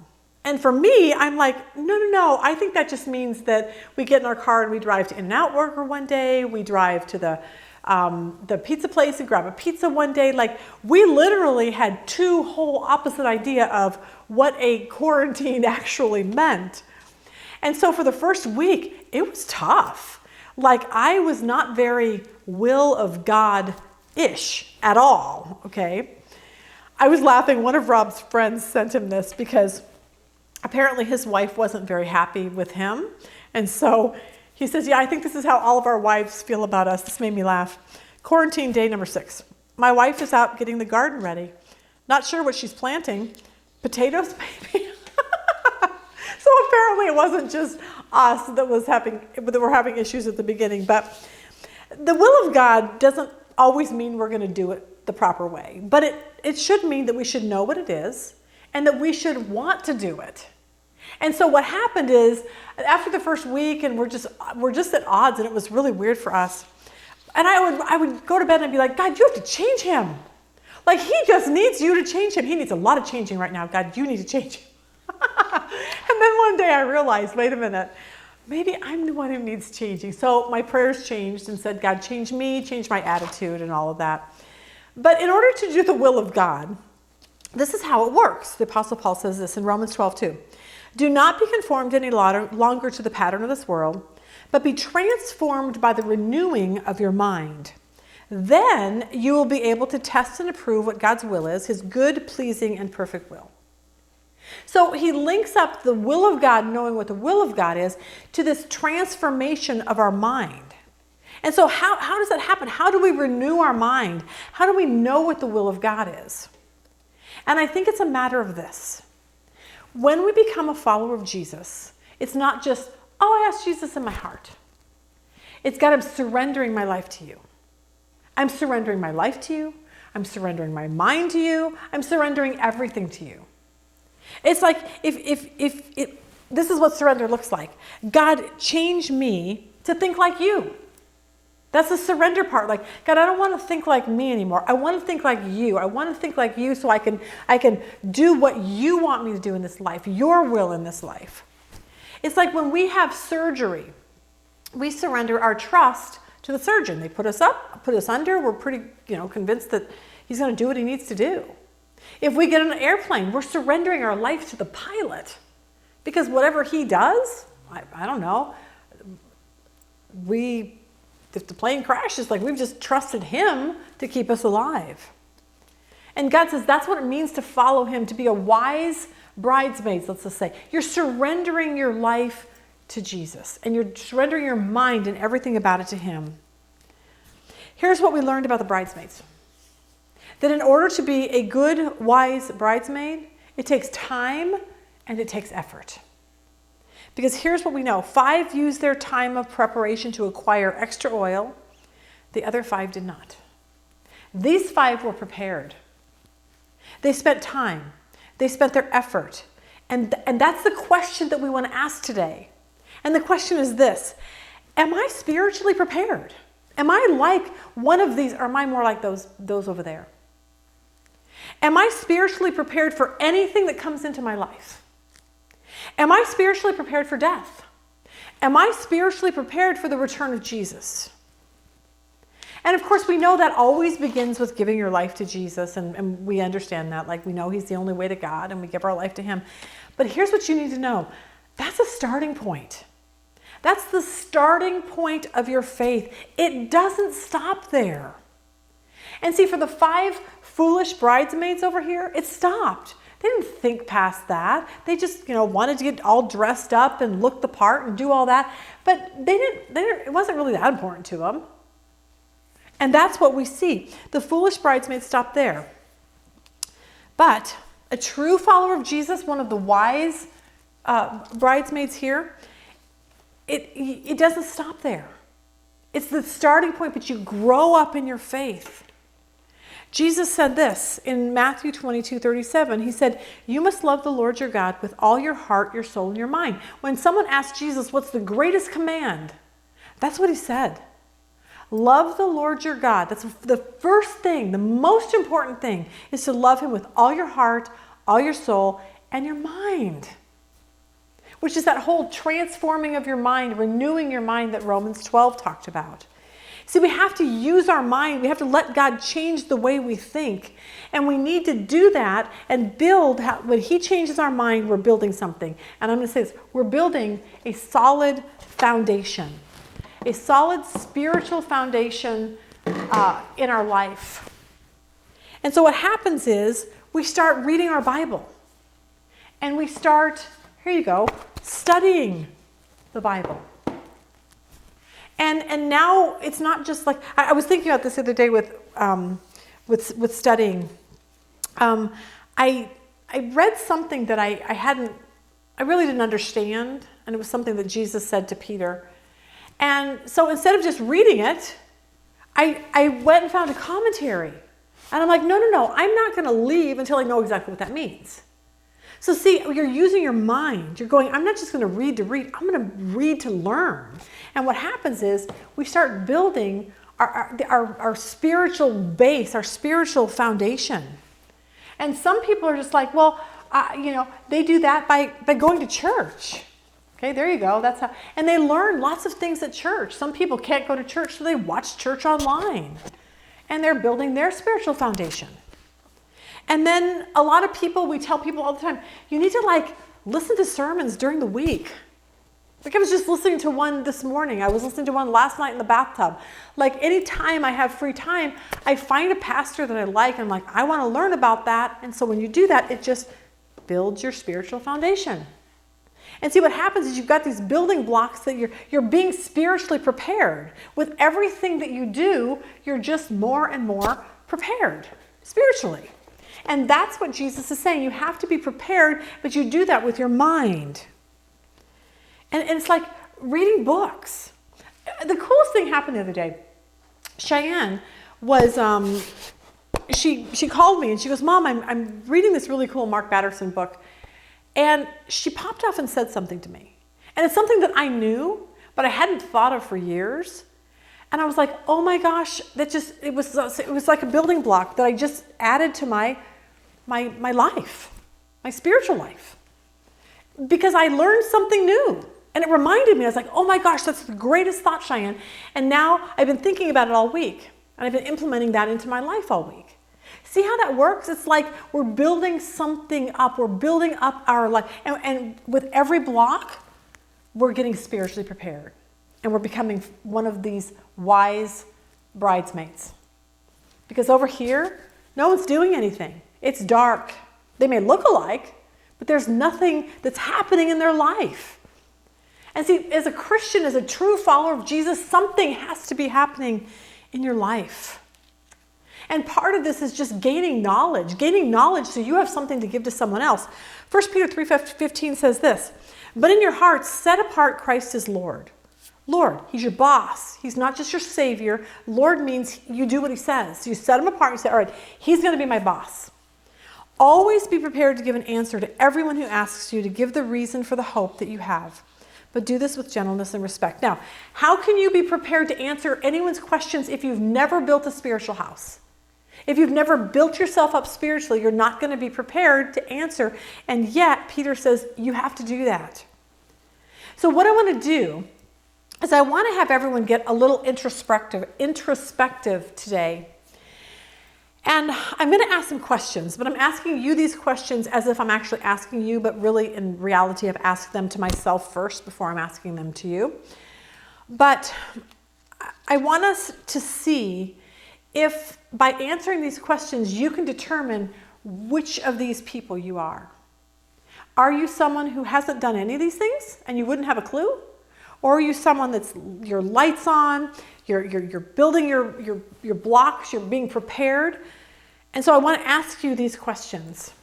And for me, I'm like, no. I think that just means that we get in our car and we drive to In-N-Out Burger one day. We drive to the pizza place and grab a pizza one day. Like, we literally had two whole opposite idea of what a quarantine actually meant. And so for the first week, it was tough. Like, I was not very will of God-ish at all, okay? I was laughing. One of Rob's friends sent him this because apparently his wife wasn't very happy with him. And so he says, I think this is how all of our wives feel about us. This made me laugh. Quarantine day number 6. My wife is out getting the garden ready. Not sure what she's planting. Potatoes, maybe? So apparently it wasn't just us that were having issues at the beginning. But the will of God doesn't always mean we're going to do it the proper way. But it should mean that we should know what it is and that we should want to do it. And so what happened is, after the first week, and we're just at odds, and it was really weird for us. And I would go to bed and I'd be like, God, you have to change him. Like, he just needs you to change him. He needs a lot of changing right now. God, you need to change him. And then one day I realized, wait a minute, maybe I'm the one who needs changing. So my prayers changed and said, God, change me, change my attitude and all of that. But in order to do the will of God, this is how it works. The Apostle Paul says this in Romans 12:2. Do not be conformed any longer to the pattern of this world, but be transformed by the renewing of your mind. Then you will be able to test and approve what God's will is, his good, pleasing, and perfect will. So he links up the will of God, knowing what the will of God is, to this transformation of our mind. And so how does that happen? How do we renew our mind? How do we know what the will of God is? And I think it's a matter of this. When we become a follower of Jesus, it's not just, I asked Jesus in my heart. It's God, I'm surrendering my life to you. I'm surrendering my life to you. I'm surrendering my mind to you. I'm surrendering everything to you. It's like, this is what surrender looks like. God, change me to think like you. That's the surrender part. Like, God, I don't want to think like me anymore. I want to think like you. I want to think like you so I can do what you want me to do in this life, your will in this life. It's like when we have surgery, we surrender our trust to the surgeon. They put us up, put us under. We're pretty, convinced that he's going to do what he needs to do. If we get on an airplane, we're surrendering our life to the pilot because whatever he does, I don't know, if the plane crashes, like we've just trusted him to keep us alive. And God says that's what it means to follow him, to be a wise bridesmaid, let's just say. You're surrendering your life to Jesus and you're surrendering your mind and everything about it to him. Here's what we learned about the bridesmaids. That in order to be a good, wise bridesmaid, it takes time and it takes effort. Because here's what we know. 5 used their time of preparation to acquire extra oil. The other 5 did not. These 5 were prepared. They spent time. They spent their effort. And that's the question that we want to ask today. And the question is this: am I spiritually prepared? Am I like one of these, or am I more like those over there? Am I spiritually prepared for anything that comes into my life? Am I spiritually prepared for death? Am I spiritually prepared for the return of Jesus? And of course, we know that always begins with giving your life to Jesus, and we understand that. Like, we know he's the only way to God, and we give our life to him. But here's what you need to know. That's a starting point. That's the starting point of your faith. It doesn't stop there. And see, for the 5 foolish bridesmaids over here, it stopped. They didn't think past that. They just, wanted to get all dressed up and look the part and do all that. But it wasn't really that important to them. And that's what we see. The foolish bridesmaids stopped there. But a true follower of Jesus, one of the wise bridesmaids here, it doesn't stop there. It's the starting point, but you grow up in your faith. Jesus said this in Matthew 22:37. He said, you must love the Lord your God with all your heart, your soul, and your mind. When someone asked Jesus, what's the greatest command? That's what he said. Love the Lord your God. That's the first thing, the most important thing, is to love him with all your heart, all your soul, and your mind. Which is that whole transforming of your mind, renewing your mind that Romans 12 talked about. See, we have to use our mind. We have to let God change the way we think. And we need to do that and build. When he changes our mind, we're building something. And I'm going to say this. We're building a solid foundation. A solid spiritual foundation in our life. And so what happens is we start reading our Bible. And we start, here you go, studying the Bible. And now it's not just like, I was thinking about this the other day with studying. I read something that I really didn't understand, and it was something that Jesus said to Peter. And so instead of just reading it, I went and found a commentary. And I'm like, no, I'm not going to leave until I know exactly what that means. So see, you're using your mind. You're going, I'm not just going to read to read. I'm going to read to learn. And what happens is we start building our spiritual base, our spiritual foundation. And some people are just like, well, they do that by going to church. Okay, there you go. That's how. And they learn lots of things at church. Some people can't go to church, so they watch church online. And they're building their spiritual foundation. And then a lot of people, we tell people all the time, you need to listen to sermons during the week. I was just listening to one this morning. I was listening to one last night in the bathtub. Anytime I have free time, I find a pastor that I like. And I'm like, I want to learn about that. And so when you do that, it just builds your spiritual foundation. And see, what happens is you've got these building blocks that you're being spiritually prepared. With everything that you do, you're just more and more prepared spiritually. And that's what Jesus is saying. You have to be prepared, but you do that with your mind. And it's like reading books. The coolest thing happened the other day. Cheyenne was, she called me and she goes, Mom, I'm reading this really cool Mark Batterson book. And she popped off and said something to me. And it's something that I knew, but I hadn't thought of for years. And I was like, oh my gosh, it was like a building block that I just added to my life, my spiritual life. Because I learned something new. And it reminded me, I was like, oh my gosh, that's the greatest thought, Cheyenne. And now I've been thinking about it all week. And I've been implementing that into my life all week. See how that works? It's like we're building something up. We're building up our life. And with every block, we're getting spiritually prepared. And we're becoming one of these wise bridesmaids. Because over here, no one's doing anything. It's dark. They may look alike, but there's nothing that's happening in their life. And see, as a Christian, as a true follower of Jesus, something has to be happening in your life. And part of this is just gaining knowledge so you have something to give to someone else. 1 Peter 3:15 says this, but in your hearts, set apart Christ as Lord. Lord, he's your boss. He's not just your savior. Lord means you do what he says. You set him apart and you say, all right, he's going to be my boss. Always be prepared to give an answer to everyone who asks you to give the reason for the hope that you have. But do this with gentleness and respect. Now, how can you be prepared to answer anyone's questions if you've never built a spiritual house? If you've never built yourself up spiritually, you're not going to be prepared to answer. And yet, Peter says you have to do that. So what I want to do is I want to have everyone get a little introspective today. And I'm going to ask some questions, but I'm asking you these questions as if I'm actually asking you, but really in reality I've asked them to myself first before I'm asking them to you. But I want us to see if by answering these questions you can determine which of these people you are. Are you someone who hasn't done any of these things and you wouldn't have a clue? Or are you someone that's your lights on, you're building your blocks, you're being prepared? And so I want to ask you these questions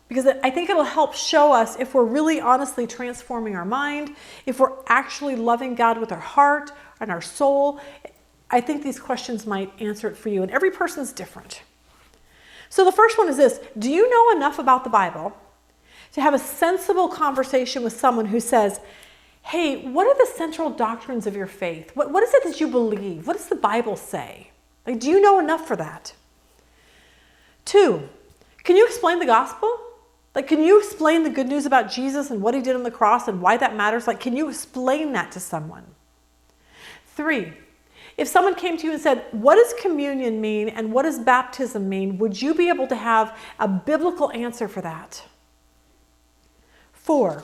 because I think it'll help show us if we're really honestly transforming our mind, if we're actually loving God with our heart and our soul. I think these questions might answer it for you, and every person's different. So the first one is this: do you know enough about the Bible to have a sensible conversation with someone who says, hey, what are the central doctrines of your faith? What is it that you believe? What does the Bible say? Like, do you know enough for that? 2, can you explain the gospel? Like, can you explain the good news about Jesus and what he did on the cross and why that matters? Like, can you explain that to someone? 3, if someone came to you and said, what does communion mean and what does baptism mean? Would you be able to have a biblical answer for that? 4,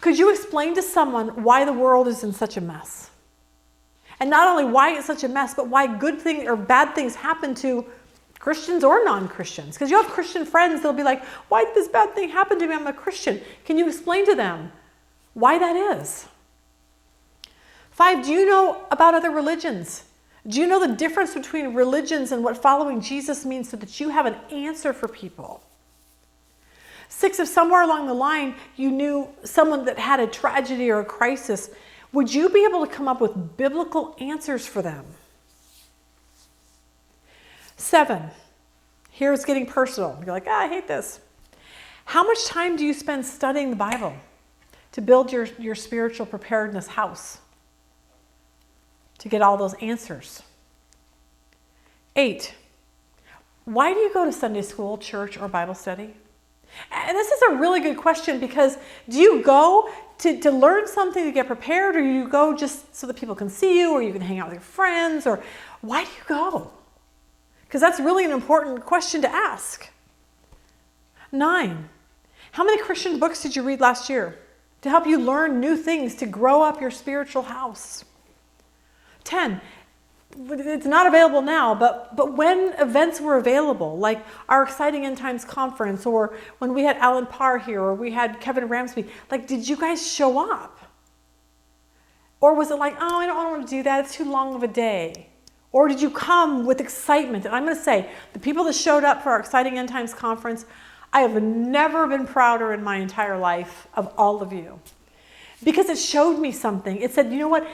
could you explain to someone why the world is in such a mess? And not only why it's such a mess, but why good things or bad things happen to Christians or non-Christians. Because you have Christian friends that'll be like, why did this bad thing happen to me? I'm a Christian. Can you explain to them why that is? 5, do you know about other religions? Do you know the difference between religions and what following Jesus means so that you have an answer for people? 6, if somewhere along the line you knew someone that had a tragedy or a crisis, would you be able to come up with biblical answers for them? 7, here it's getting personal. You're like, I hate this. How much time do you spend studying the Bible to build your spiritual preparedness house? To get all those answers? 8, why do you go to Sunday school, church, or Bible study? And this is a really good question because do you go to learn something to get prepared, or do you go just so that people can see you or you can hang out with your friends? Or why do you go? Because that's really an important question to ask. 9, how many Christian books did you read last year to help you learn new things to grow up your spiritual house? 10, it's not available now, but when events were available, like our Exciting End Times conference, or when we had Alan Parr here, or we had Kevin Ramsby, like, did you guys show up? Or was it like, oh, I don't want to do that, it's too long of a day? Or did you come with excitement? And I'm going to say, the people that showed up for our Exciting End Times conference, I have never been prouder in my entire life of all of you. Because it showed me something. It said, you know what?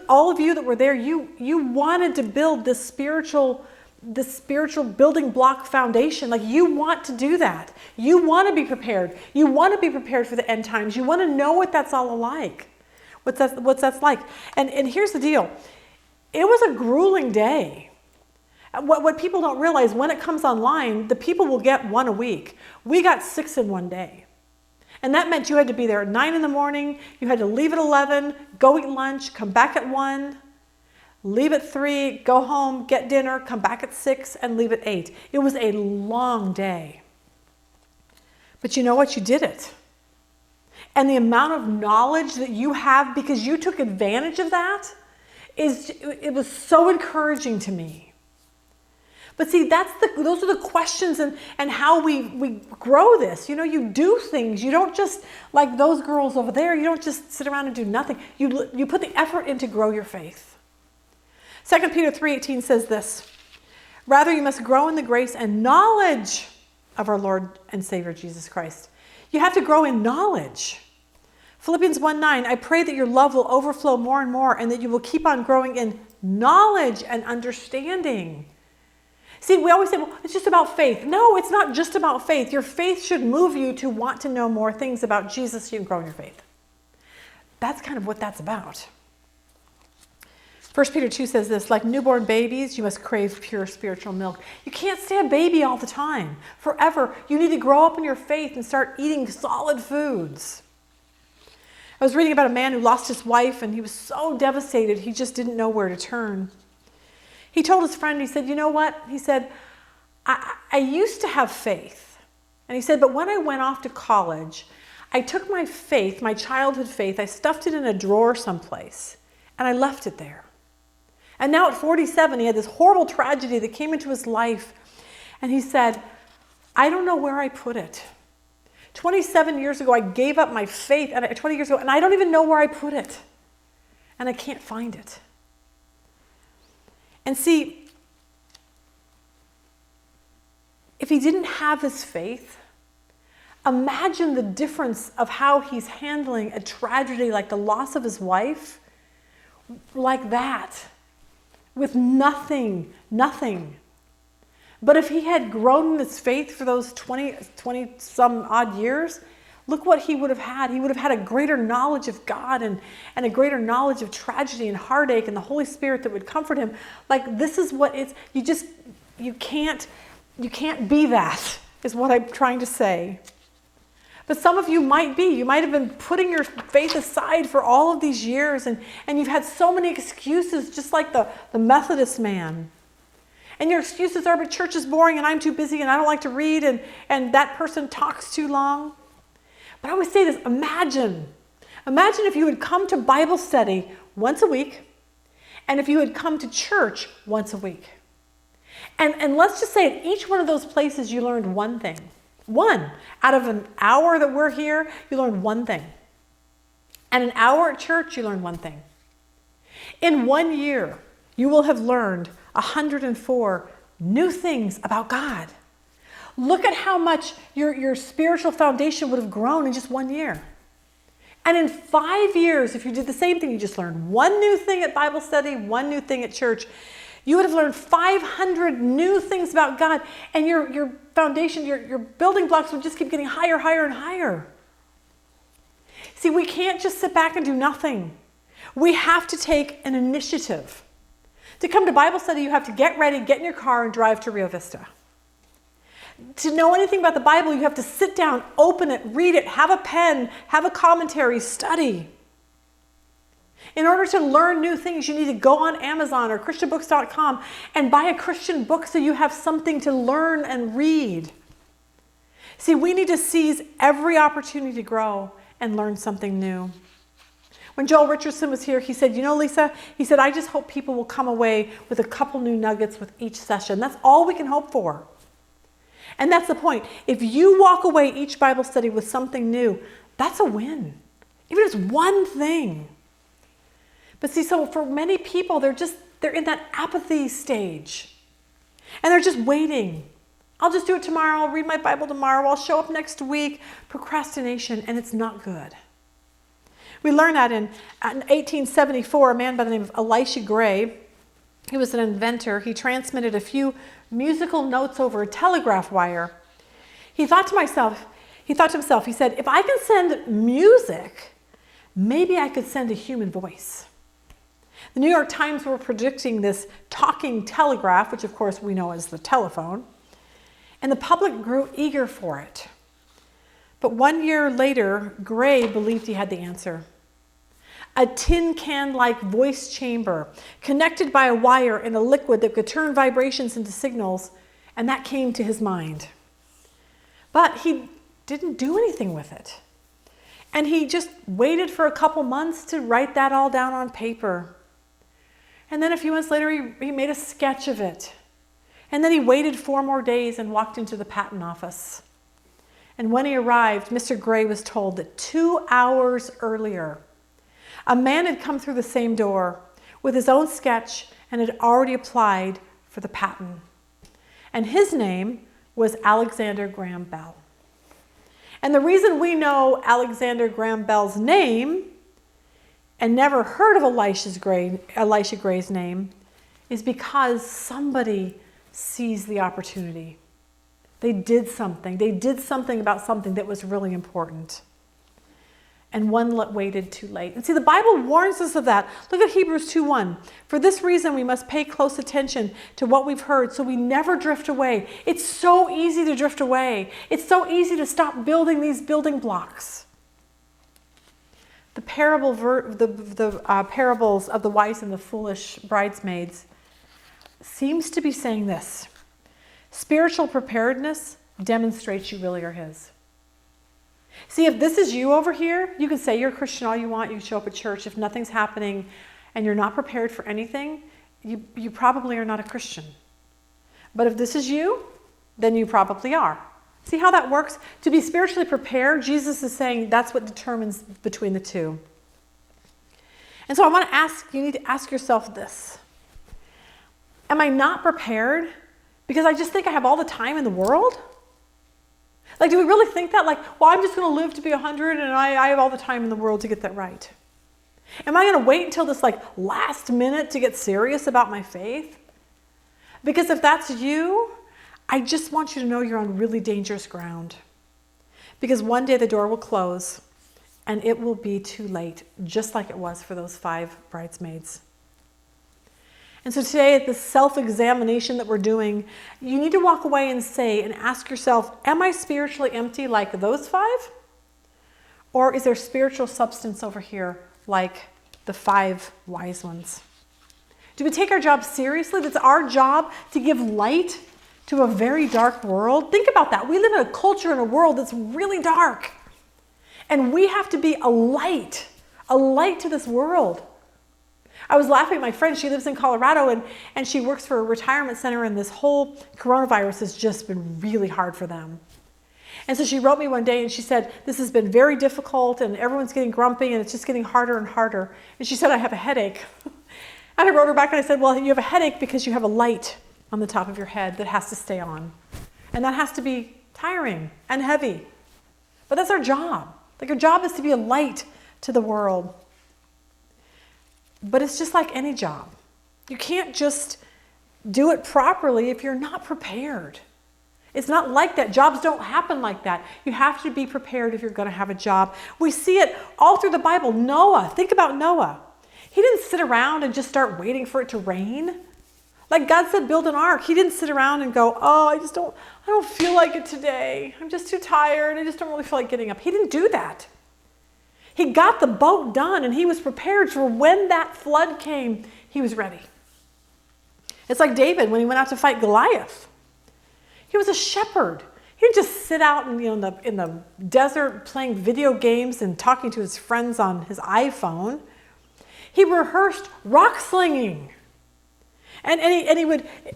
All of you that were there, you wanted to build this spiritual building block foundation. Like, you want to do that. You want to be prepared. You want to be prepared for the end times. You want to know what that's all like. What that's like. And here's the deal. It was a grueling day. What people don't realize, when it comes online, the people will get 1 a week. We got 6 in one day. And that meant you had to be there at 9 in the morning, you had to leave at 11, go eat lunch, come back at 1, leave at 3, go home, get dinner, come back at 6, and leave at 8. It was a long day. But you know what? You did it. And the amount of knowledge that you have because you took advantage of that, it was so encouraging to me. But see, those are the questions and how we grow this. You know, you do things. You don't just, like those girls over there, you don't just sit around and do nothing. You put the effort in to grow your faith. 2 Peter 3:18 says this: rather, you must grow in the grace and knowledge of our Lord and Savior Jesus Christ. You have to grow in knowledge. Philippians 1:9, I pray that your love will overflow more and more and that you will keep on growing in knowledge and understanding. See, we always say, well, it's just about faith. No, it's not just about faith. Your faith should move you to want to know more things about Jesus so you can grow in your faith. That's kind of what that's about. 1 Peter 2 says this: like newborn babies, you must crave pure spiritual milk. You can't stay a baby all the time, forever. You need to grow up in your faith and start eating solid foods. I was reading about a man who lost his wife, and he was so devastated, he just didn't know where to turn. He told his friend, he said, you know what? He said, I used to have faith. And he said, but when I went off to college, I took my faith, my childhood faith, I stuffed it in a drawer someplace, and I left it there. And now at 47, he had this horrible tragedy that came into his life. And he said, I don't know where I put it. 27 years ago, I gave up my faith, and 20 years ago, and I don't even know where I put it. And I can't find it. And see, if he didn't have his faith, imagine the difference of how he's handling a tragedy like the loss of his wife, like that, with nothing. But if he had grown in his faith for those 20 some odd years, look what he would have had. He would have had a greater knowledge of God and a greater knowledge of tragedy and heartache and the Holy Spirit that would comfort him. Like, this is what it's, you can't be that, is what I'm trying to say. But some of you might be. You might have been putting your faith aside for all of these years, and you've had so many excuses, just like the Methodist man. And your excuses are, but church is boring, and I'm too busy, and I don't like to read, and that person talks too long. But I always say this, imagine if you had come to Bible study once a week, and if you had come to church once a week. And let's just say at each one of those places you learned one thing. One. Out of an hour that we're here, you learned one thing. And an hour at church, you learned one thing. In 1 year, you will have learned 104 new things about God. Look at how much your spiritual foundation would have grown in just 1 year. And in 5 years, if you did the same thing, you just learned one new thing at Bible study, one new thing at church, you would have learned 500 new things about God, and your foundation, your building blocks would just keep getting higher, higher, and higher. See, we can't just sit back and do nothing. We have to take an initiative. To come to Bible study, you have to get ready, get in your car, and drive to Rio Vista. To know anything about the Bible, you have to sit down, open it, read it, have a pen, have a commentary, study. In order to learn new things, you need to go on Amazon or christianbooks.com and buy a Christian book so you have something to learn and read. See, we need to seize every opportunity to grow and learn something new. When Joel Richardson was here, he said, Lisa, he said, I just hope people will come away with a couple new nuggets with each session. That's all we can hope for. And that's the point. If you walk away each Bible study with something new, that's a win. Even if it's one thing. But see, so for many people, they're in that apathy stage. And they're just waiting. I'll just do it tomorrow. I'll read my Bible tomorrow. I'll show up next week. Procrastination, and it's not good. We learned that in 1874, a man by the name of Elisha Gray, he was an inventor. He transmitted a few musical notes over a telegraph wire. He thought to himself, he said, if I can send music, maybe I could send a human voice. The New York Times were predicting this talking telegraph, which of course we know as the telephone, and the public grew eager for it. But 1 year later, Gray believed he had the answer. A tin can-like voice chamber connected by a wire in a liquid that could turn vibrations into signals, and that came to his mind. But he didn't do anything with it. And he just waited for a couple months to write that all down on paper. And then a few months later, he made a sketch of it. And then he waited 4 more days and walked into the patent office. And when he arrived, Mr. Gray was told that 2 hours earlier, a man had come through the same door with his own sketch and had already applied for the patent. And his name was Alexander Graham Bell. And the reason we know Alexander Graham Bell's name and never heard of Elisha Gray's name is because somebody seized the opportunity. They did something. They did something about something that was really important. And one waited too late. And see, the Bible warns us of that. Look at Hebrews 2:1. For this reason, we must pay close attention to what we've heard so we never drift away. It's so easy to drift away. It's so easy to stop building these building blocks. The parables of the wise and the foolish bridesmaids seems to be saying this. Spiritual preparedness demonstrates you really are His. See, if this is you over here, you can say you're a Christian all you want. You can show up at church. If nothing's happening and you're not prepared for anything, you probably are not a Christian. But if this is you, then you probably are. See how that works? To be spiritually prepared, Jesus is saying that's what determines between the two. And so I want to ask, you need to ask yourself this. Am I not prepared because I just think I have all the time in the world? Like, do we really think that? Like, well, I'm just going to live to be 100 and I have all the time in the world to get that right. Am I going to wait until this last minute to get serious about my faith? Because if that's you, I just want you to know you're on really dangerous ground. Because one day the door will close and it will be too late, just like it was for those 5 bridesmaids. And so today, at this self-examination that we're doing, you need to walk away and say and ask yourself, am I spiritually empty like those 5? Or is there spiritual substance over here like the 5 wise ones? Do we take our job seriously? That's our job to give light to a very dark world? Think about that. We live in a culture and a world that's really dark. And we have to be a light to this world. I was laughing at my friend. She lives in Colorado and she works for a retirement center, and this whole coronavirus has just been really hard for them. And so she wrote me one day and she said, this has been very difficult and everyone's getting grumpy and it's just getting harder and harder. And she said, I have a headache. And I wrote her back and I said, well, you have a headache because you have a light on the top of your head that has to stay on. And that has to be tiring and heavy. But that's our job. Our job is to be a light to the world. But it's just like any job. You can't just do it properly if you're not prepared. It's not like that. Jobs don't happen like that. You have to be prepared if you're going to have a job. We see it all through the Bible. Noah, think about Noah. He didn't sit around and just start waiting for it to rain. Like God said, build an ark. He didn't sit around and go, oh, I don't feel like it today. I'm just too tired. I just don't really feel like getting up. He didn't do that. He got the boat done and he was prepared for when that flood came, he was ready. It's like David when he went out to fight Goliath. He was a shepherd. He didn't just sit out in the desert playing video games and talking to his friends on his iPhone. He rehearsed rock slinging. And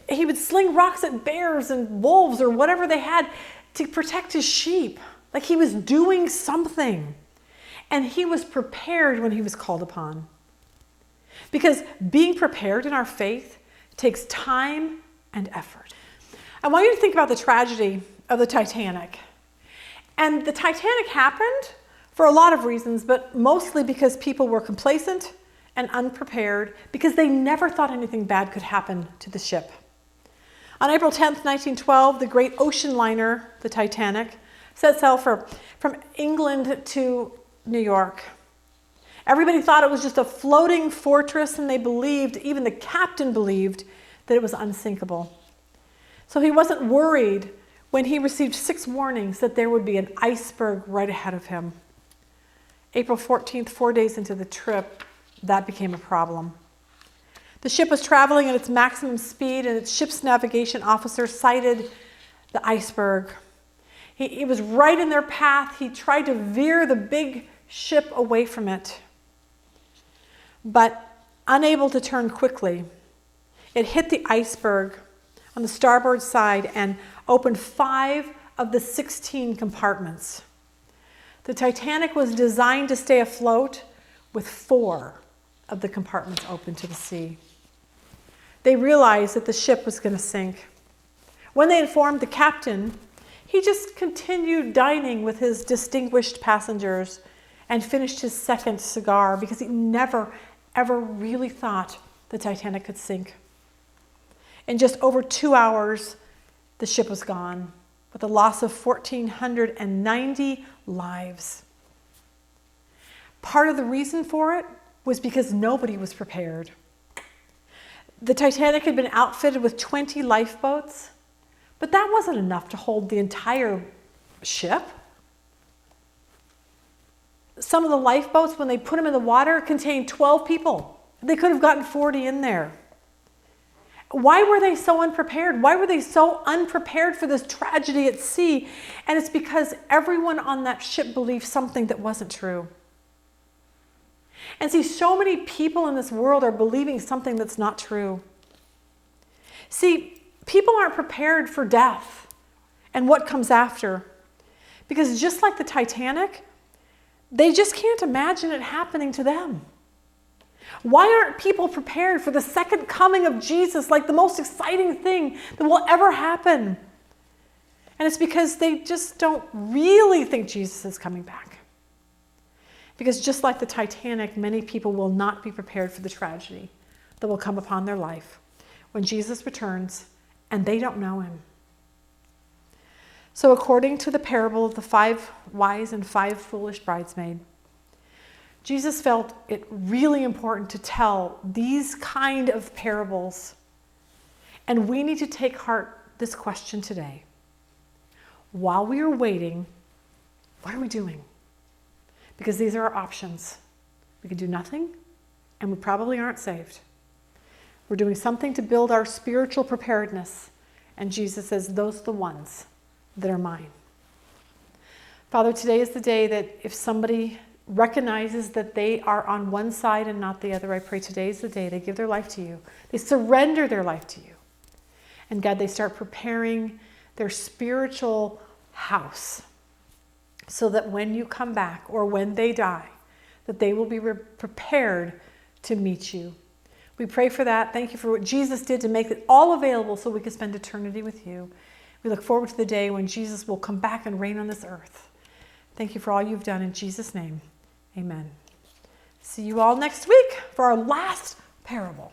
he would sling rocks at bears and wolves or whatever they had to protect his sheep. Like he was doing something. And he was prepared when he was called upon. Because being prepared in our faith takes time and effort. I want you to think about the tragedy of the Titanic. And the Titanic happened for a lot of reasons, but mostly because people were complacent and unprepared because they never thought anything bad could happen to the ship. On April 10th, 1912, the great ocean liner, the Titanic, set sail from England to New York. Everybody thought it was just a floating fortress, and they believed, even the captain believed, that it was unsinkable. So he wasn't worried when he received 6 warnings that there would be an iceberg right ahead of him. April 14th, 4 days into the trip, that became a problem. The ship was traveling at its maximum speed, and its ship's navigation officer sighted the iceberg. He was right in their path. He tried to veer the big ship away from it. But unable to turn quickly, it hit the iceberg on the starboard side and opened 5 of the 16 compartments. The Titanic was designed to stay afloat with 4 of the compartments open to the sea. They realized that the ship was going to sink. When they informed the captain, he just continued dining with his distinguished passengers and finished his 2nd cigar because he never, ever really thought the Titanic could sink. In just over 2 hours, the ship was gone with a loss of 1,490 lives. Part of the reason for it was because nobody was prepared. The Titanic had been outfitted with 20 lifeboats, but that wasn't enough to hold the entire ship. Some of the lifeboats, when they put them in the water, contained 12 people. They could have gotten 40 in there. Why were they so unprepared? Why were they so unprepared for this tragedy at sea? And it's because everyone on that ship believed something that wasn't true. And see, so many people in this world are believing something that's not true. See, people aren't prepared for death and what comes after. Because just like the Titanic, they just can't imagine it happening to them. Why aren't people prepared for the second coming of Jesus, like the most exciting thing that will ever happen? And it's because they just don't really think Jesus is coming back. Because just like the Titanic, many people will not be prepared for the tragedy that will come upon their life when Jesus returns and they don't know him. So according to the parable of the 5 wise and 5 foolish bridesmaids, Jesus felt it really important to tell these kind of parables. And we need to take heart this question today. While we are waiting, what are we doing? Because these are our options. We can do nothing, and we probably aren't saved. We're doing something to build our spiritual preparedness. And Jesus says, those are the ones that are mine. Father, today is the day that if somebody recognizes that they are on one side and not the other, I pray today is the day they give their life to you. They surrender their life to you. And God, they start preparing their spiritual house so that when you come back or when they die, that they will be prepared to meet you. We pray for that. Thank you for what Jesus did to make it all available so we can spend eternity with you. We look forward to the day when Jesus will come back and reign on this earth. Thank you for all you've done in Jesus' name. Amen. See you all next week for our last parable.